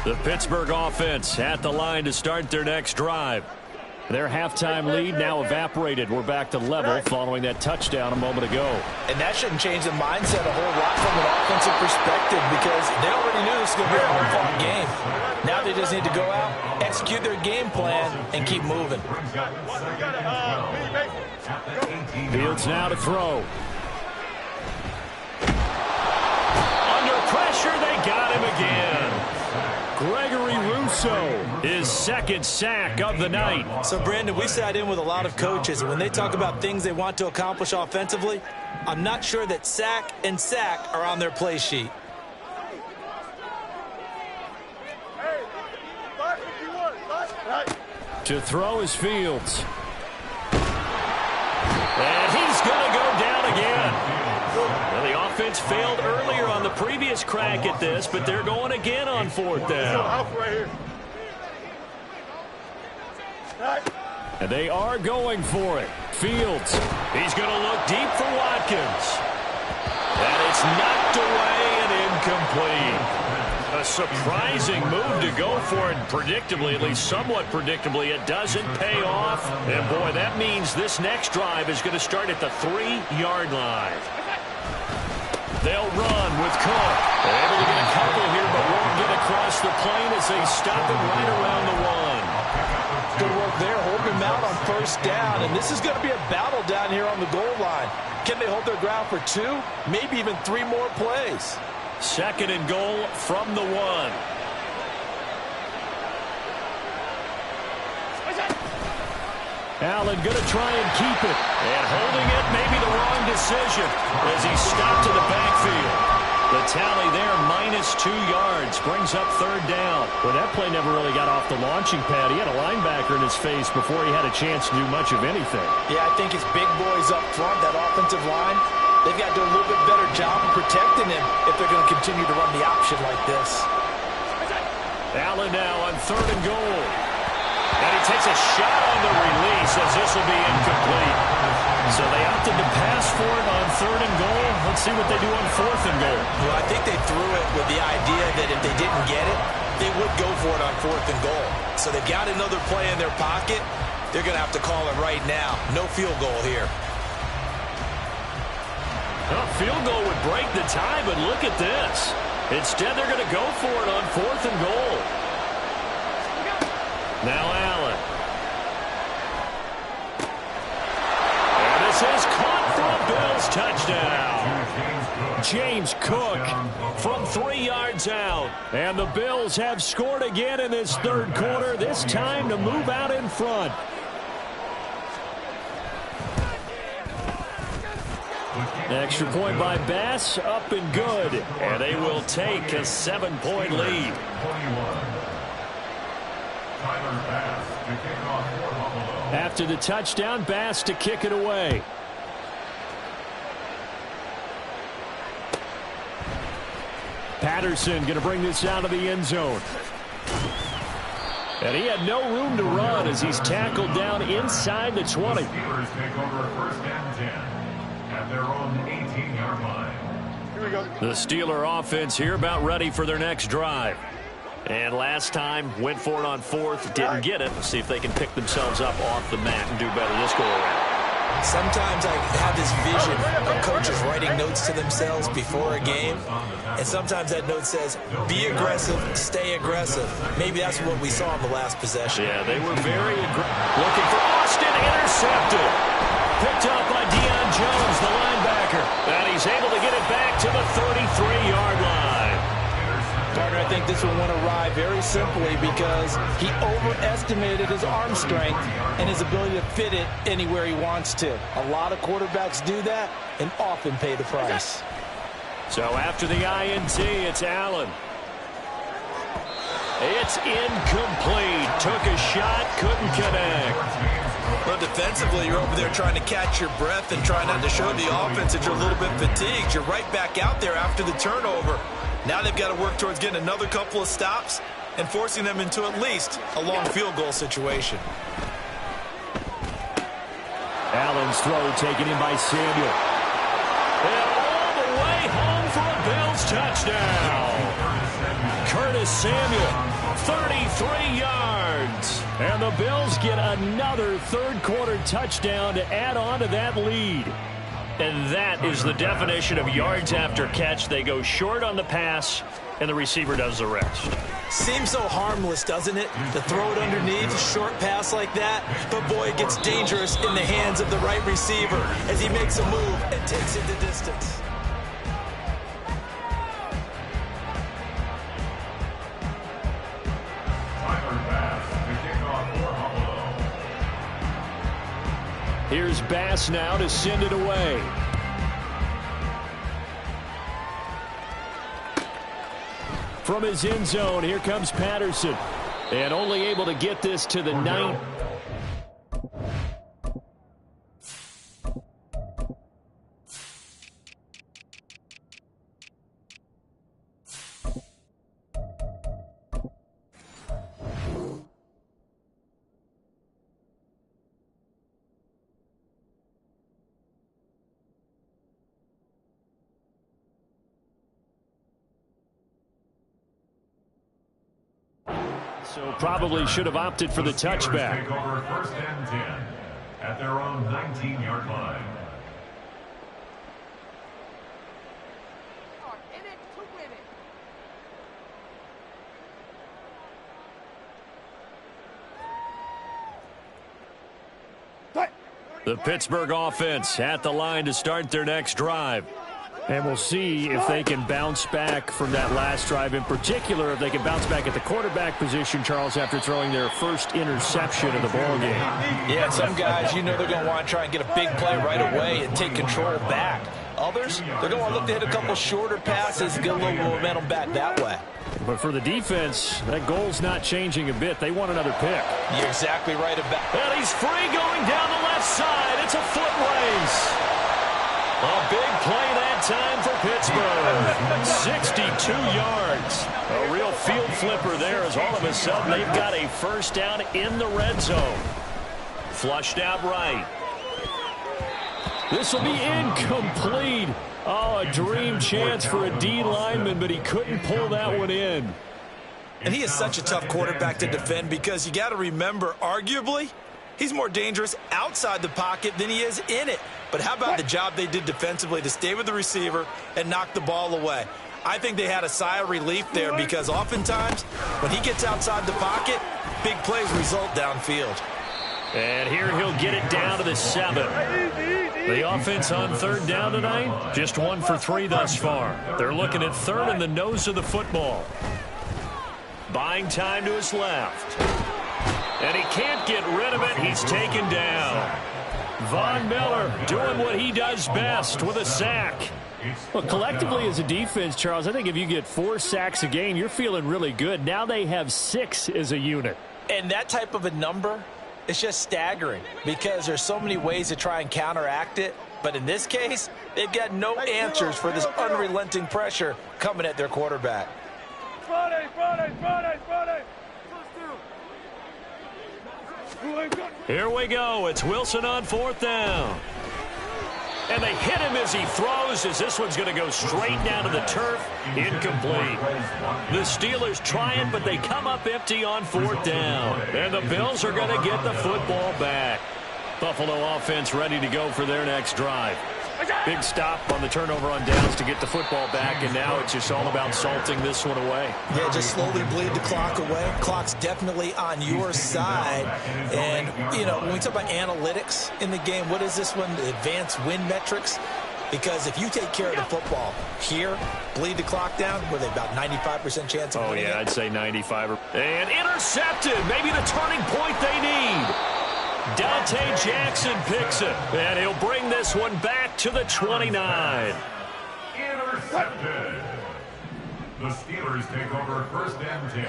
The Pittsburgh offense at the line to start their next drive. Their halftime lead now evaporated. We're back to level following that touchdown a moment ago. And that shouldn't change the mindset a whole lot from an offensive perspective because they already knew this was going to be a hard-fought game. Now they just need to go out, execute their game plan, and keep moving. Fields now to throw. Under pressure, they got him again. Gregory Rousseau, his second sack of the night. So, Brandon, we sat in with a lot of coaches, and when they talk about things they want to accomplish offensively, I'm not sure that sack and sack are on their play sheet. To throw is Fields. And he's going to go down again. Well, the offense failed earlier on the previous crack at this, but they're going again on fourth down. And they are going for it. Fields. He's going to look deep for Watkins. And it's knocked away and incomplete. A surprising move to go for it. Predictably, at least somewhat predictably, it doesn't pay off. And, boy, that means this next drive is going to start at the 3-yard line. They'll run with Cook. They're able to get a couple here, but won't get across the plane as they stop it right around the 1. Good work there, holding him out on first down. And this is going to be a battle down here on the goal line. Can they hold their ground for 2, maybe even 3 more plays? Second and goal from the 1. Allen going to try and keep it. And holding it may be the wrong decision as he stopped in the backfield. The tally there, -2 yards, brings up third down. Well, that play never really got off the launching pad. He had a linebacker in his face before he had a chance to do much of anything. Yeah, I think his big boys up front, that offensive line, they've got to do a little bit better job of protecting him if they're going to continue to run the option like this. Allen now on third and goal. And he takes a shot on the release as this will be incomplete. So they opted to pass for it on third and goal. Let's see what they do on fourth and goal. Well, I think they threw it with the idea that if they didn't get it, they would go for it on fourth and goal. So they've got another play in their pocket. They're going to have to call it right now. No field goal here. A field goal would break the tie, but look at this. Instead, they're going to go for it on fourth and goal. Now Allen. And this is caught for a Bills touchdown. James Cook from 3 yards out. And the Bills have scored again in this third quarter, this time to move out in front. Extra point by Bass, up and good. And they will take a 7-point lead. After the touchdown, Bass to kick it away. Patterson going to bring this out of the end zone. And he had no room to run as he's tackled down inside the 20. Steelers take over first and 10 at their own 18-yard line. Here we go. The Steeler offense here about ready for their next drive. And last time, went for it on fourth, didn't get it. Let's see if they can pick themselves up off the mat and do better this go around. Sometimes I have this vision of coaches writing notes to themselves before a game, and sometimes that note says, be aggressive, stay aggressive. Maybe that's what we saw in the last possession. Yeah, they were very aggressive. Looking for Austin, intercepted. Picked up by Deion Jones, the linebacker. And he's able to get it back to the 33-yard line. Partner, I think this will want to ride very simply because he overestimated his arm strength and his ability to fit it anywhere he wants to. A lot of quarterbacks do that and often pay the price. So after the INT, it's Allen. It's incomplete. Took a shot, couldn't connect. Well, defensively, you're over there trying to catch your breath and try not to show the offense that you're a little bit fatigued. You're right back out there after the turnover. Now they've got to work towards getting another couple of stops and forcing them into at least a long field goal situation. Allen's throw taken in by Samuel. And all the way home for a Bills touchdown. Curtis Samuel, 33 yards. And the Bills get another third-quarter touchdown to add on to that lead. And that is the definition of yards after catch. They go short on the pass, and the receiver does the rest. Seems so harmless, doesn't it? To throw it underneath, a short pass like that. But, boy, it gets dangerous in the hands of the right receiver as he makes a move and takes it the distance. Here's Bass now to send it away. From his end zone, here comes Patterson. And only able to get this to the 9. So probably should have opted for the touchback. Take over 1st and 10 at their own 19-yard line. The Pittsburgh offense at the line to start their next drive. And we'll see if they can bounce back from that last drive. In particular, if they can bounce back at the quarterback position, Charles, after throwing their first interception of the ball game. Yeah, some guys, you know they're going to want to try and get a big play right away and take control back. Others, they're going to want to look to hit a couple shorter passes, get a little momentum back that way. But for the defense, that goal's not changing a bit. They want another pick. You're exactly right about that. And he's free going down the left side. It's a foot race. A big play that time for Pittsburgh. 62 yards. A real field flipper there as all of a sudden they've got a first down in the red zone. Flushed out right. This will be incomplete. Oh, a dream chance for a D lineman, but he couldn't pull that one in. And he is such a tough quarterback to defend because you got to remember, arguably, he's more dangerous outside the pocket than he is in it. But how about the job they did defensively to stay with the receiver and knock the ball away? I think they had a sigh of relief there because oftentimes when he gets outside the pocket, big plays result downfield. And here he'll get it down to the 7. The offense on 3rd down tonight, just 1 for 3 thus far. They're looking at 3rd in the nose of the football. Buying time to his left. And he can't get rid of it. He's taken down. Von Miller doing what he does best with a sack. Well, collectively as a defense, Charles, I think if you get 4 sacks a game, you're feeling really good. Now they have 6 as a unit. And that type of a number, it's just staggering because there's so many ways to try and counteract it. But in this case, they've got no answers for this unrelenting pressure coming at their quarterback. Friday. Here we go. It's Wilson on 4th down. And they hit him as he throws, as this one's going to go straight down to the turf. Incomplete. The Steelers try it, but they come up empty on 4th down. And the Bills are going to get the football back. Buffalo offense ready to go for their next drive. Big stop on the turnover on downs to get the football back, and now it's just all about salting this one away. Yeah, just slowly bleed the clock away. Clock's definitely on your side. And, you know, when we talk about analytics in the game, what is this one? The advanced win metrics? Because if you take care of the football here, bleed the clock down, were they about 95% chance of winning it? I'd say 95. And intercepted. Maybe the turning point they need. Dante Jackson picks it, and he'll bring this one back to the 29. Intercepted. The Steelers take over 1st and 10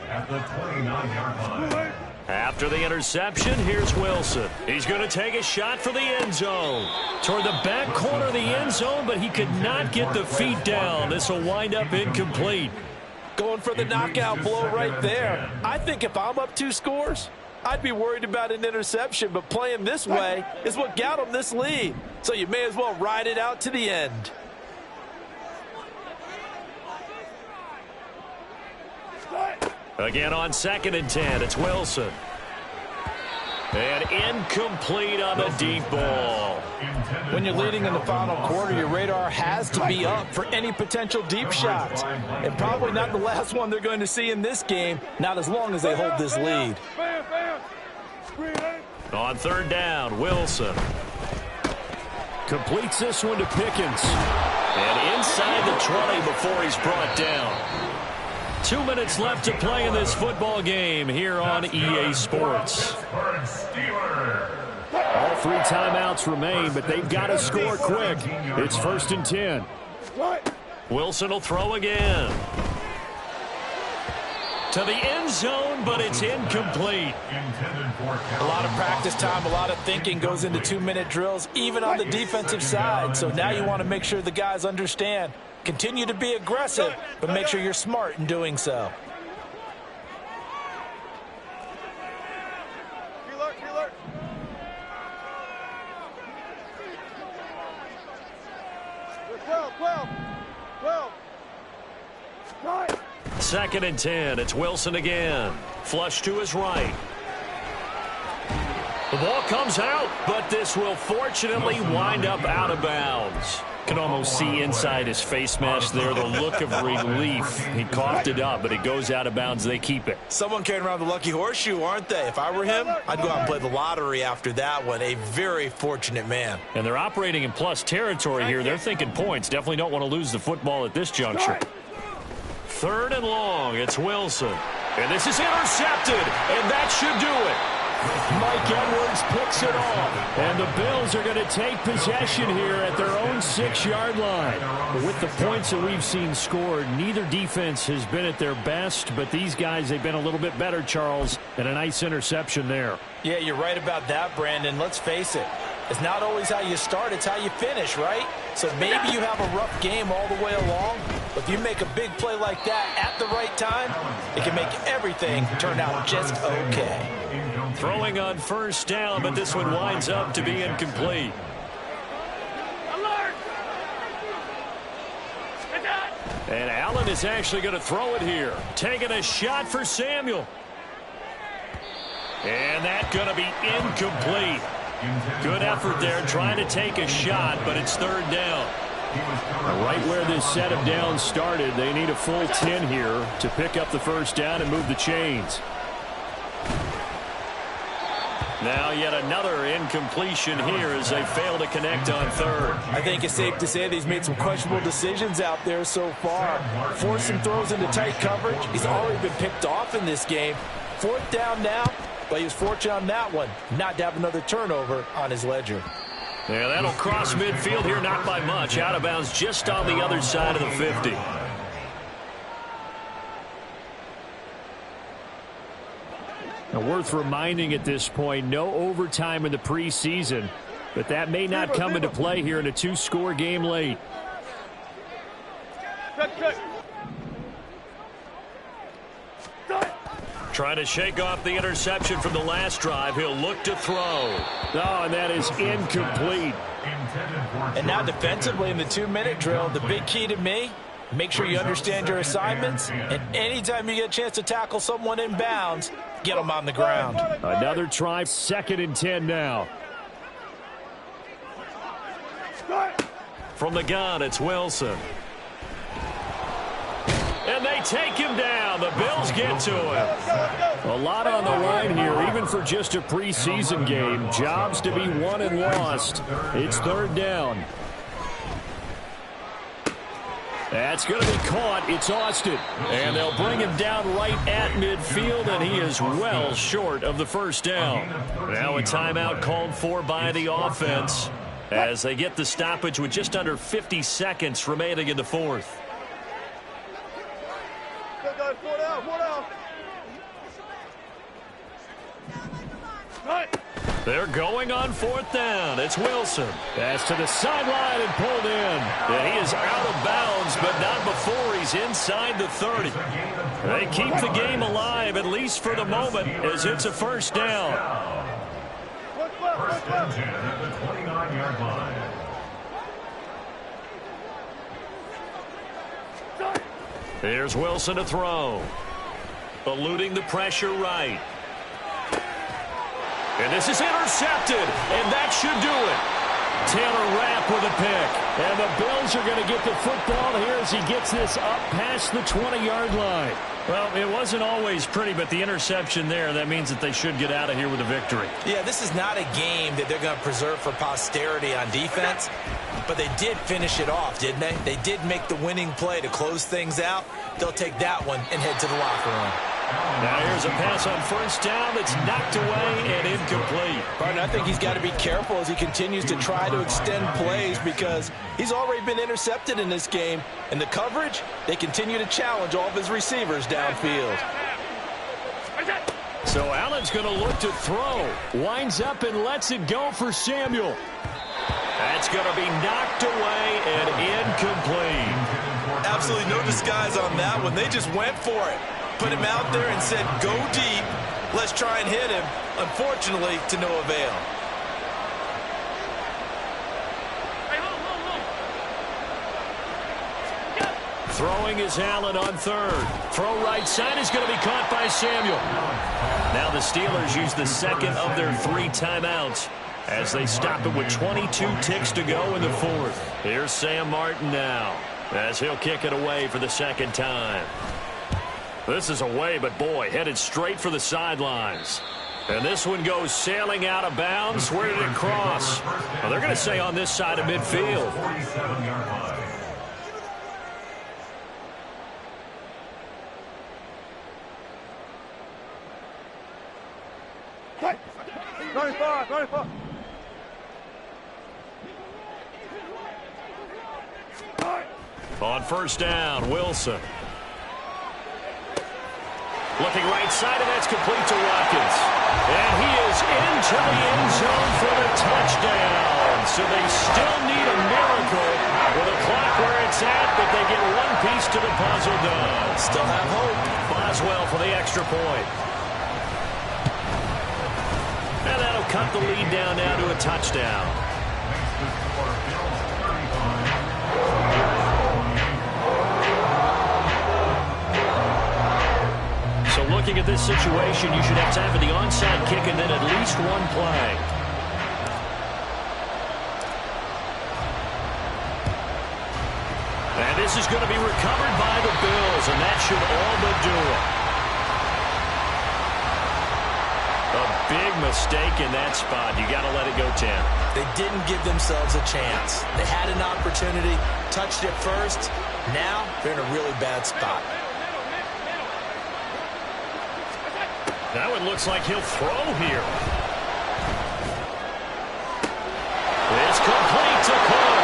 at the 29-yard line. After the interception, here's Wilson. He's going to take a shot for the end zone. Toward the back corner of the end zone, but he could not get the feet down. This will wind up incomplete. Going for the knockout blow right there. I think if I'm up 2 scores, I'd be worried about an interception, but playing this way is what got them this lead. So you may as well ride it out to the end. Again on 2nd and 10, it's Wilson. And incomplete on the deep ball. When you're leading in the final quarter, your radar has to be up for any potential deep shots. And probably not the last one they're going to see in this game, not as long as they hold this lead. On 3rd down, Wilson completes this one to Pickens. And inside the 20 before he's brought down. 2 minutes left to play in this football game here on EA Sports. All 3 timeouts remain, but they've got to score quick. It's 1st and 10. Wilson will throw again. To the end zone, but it's incomplete. A lot of practice time, a lot of thinking goes into 2-minute drills, even on the defensive side. So now you want to make sure the guys understand. Continue to be aggressive, but make sure you're smart in doing so. Second and 10. It's Wilson again. Flush to his right. The ball comes out, but this will fortunately wind up out of bounds. Can almost see inside his face mask there the look of relief. He coughed it up, but it goes out of bounds. They keep it. Someone carrying around the lucky horseshoe, aren't they? If I were him, I'd go out and play the lottery after that one. A very fortunate man. And they're operating in plus territory here. They're thinking points. Definitely don't want to lose the football at this juncture. 3rd and long. It's Wilson. And this is intercepted. And that should do it. Mike Edwards picks it off. And the Bills are going to take possession here at their own 6-yard line. But with the points that we've seen scored, neither defense has been at their best. But these guys, they've been a little bit better, Charles. And a nice interception there. Yeah, you're right about that, Brandon. Let's face it. It's not always how you start, it's how you finish, right? So maybe you have a rough game all the way along, but if you make a big play like that at the right time, it can make everything turn out just okay. Throwing on 1st down, but this one winds up to be incomplete. And Allen is actually going to throw it here. Taking a shot for Samuel. And that's going to be incomplete. Good effort there trying to take a shot, but it's 3rd down. Right where this set of downs started, they need a full 10 here to pick up the 1st down and move the chains. Now yet another incompletion here as they fail to connect on 3rd. I think it's safe to say that he's made some questionable decisions out there so far. Forced some throws into tight coverage. He's already been picked off in this game. 4th down now. But he was fortunate on that one, not to have another turnover on his ledger. Yeah, that'll cross midfield here, not by much. Out of bounds just on the other side of the 50. Now, worth reminding at this point, no overtime in the preseason, but that may not come into play here in a 2-score game late. Trying to shake off the interception from the last drive. He'll look to throw. Oh, and that is incomplete. And now defensively in the 2-minute drill, the big key to me, make sure you understand your assignments. And anytime you get a chance to tackle someone in bounds, get them on the ground. Another try, 2nd and 10 now. From the gun, it's Wilson. And they take him down. The Bills get to him. A lot on the line here, even for just a preseason game. Jobs to be won and lost. It's 3rd down. That's going to be caught. It's Austin. And they'll bring him down right at midfield, and he is well short of the 1st down. Now a timeout called for by the offense as they get the stoppage with just under 50 seconds remaining in the 4th. They're going on 4th down. It's Wilson. That's to the sideline and pulled in. And he is out of bounds, but not before he's inside the 30. They keep the game alive, at least for the moment, as it's a 1st down. 1st and 10 at the 29-yard line. Here's Wilson to throw. Eluding the pressure right. And this is intercepted, and that should do it. Taylor Rapp with a pick. And the Bills are going to get the football here as he gets this up past the 20-yard line. Well, it wasn't always pretty, but the interception there, that means that they should get out of here with a victory. Yeah, this is not a game that they're going to preserve for posterity on defense, but they did finish it off, didn't they? They did make the winning play to close things out. They'll take that one and head to the locker room. Now here's a pass on first down that's knocked away and incomplete. Partner, I think he's got to be careful as he continues to try to extend plays because he's already been intercepted in this game. And the coverage, they continue to challenge all of his receivers downfield. So Allen's going to look to throw. Winds up and lets it go for Samuel. That's going to be knocked away and incomplete. Absolutely no disguise on that one. They just went for it. Put him out there and said, go deep. Let's try and hit him. Unfortunately, to no avail. Throwing is Allen on third. Throw right side is going to be caught by Samuel. Now the Steelers use the second of their 3 timeouts as they stop it with 22 ticks to go in the fourth. Here's Sam Martin now as he'll kick it away for the second time. This is away, but boy, headed straight for the sidelines. And this one goes sailing out of bounds. Where did it cross? Well, they're going to say on this side of midfield. 47-yard line. On first down, Wilson. Looking right side, and that's complete to Watkins. And he is into the end zone for the touchdown. So they still need a miracle with a clock where it's at, but they get one piece to the puzzle done. Still have hope. Boswell for the extra point. And that'll cut the lead down now to a touchdown. So looking at this situation, you should have time for the onside kick and then at least one play. And this is going to be recovered by the Bills, and that should all but do it. A big mistake in that spot. You got to let it go 10. They didn't give themselves a chance. They had an opportunity, touched it first. Now they're in a really bad spot. Now it looks like he'll throw here. It's complete to Cook.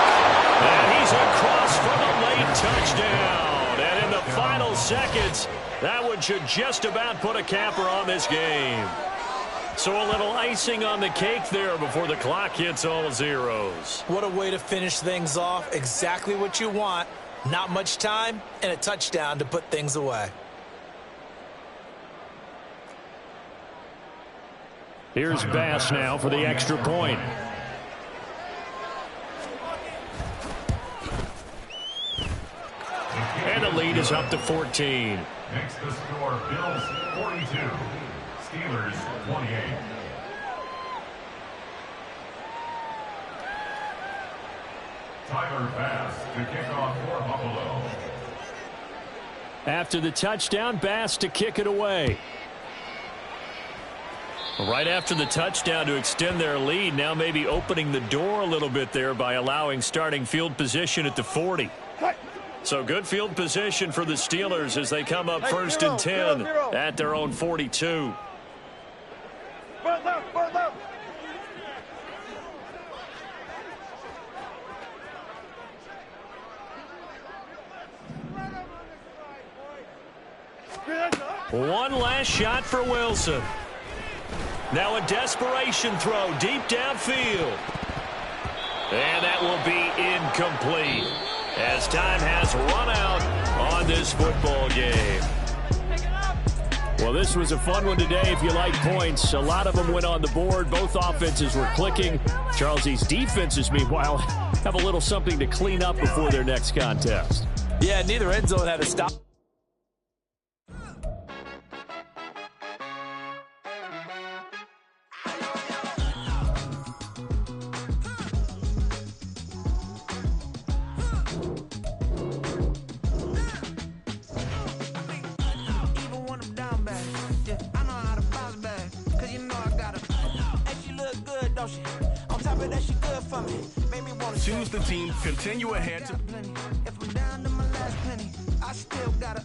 And he's across for the late touchdown. And in the final seconds, that one should just about put a capper on this game. So a little icing on the cake there before the clock hits all zeros. What a way to finish things off. Exactly what you want. Not much time and a touchdown to put things away. Here's Bass now for the extra point. And the lead is up to 14. Makes the score Bills 42, Steelers 28. Tyler Bass to kick off for Buffalo. After the touchdown, Bass to kick it away. Right after the touchdown to extend their lead, now maybe opening the door a little bit there by allowing starting field position at the 40. So good field position for the Steelers as they come up first and 10 at their own 42. One last shot for Wilson. Now a desperation throw deep downfield. And that will be incomplete as time has run out on this football game. Well, this was a fun one today if you like points. A lot of them went on the board. Both offenses were clicking. Charles's defenses, meanwhile, have a little something to clean up before their next contest. Yeah, neither end zone had a stop. Choose the team, continue ahead. If I'm down to my last penny, I still got a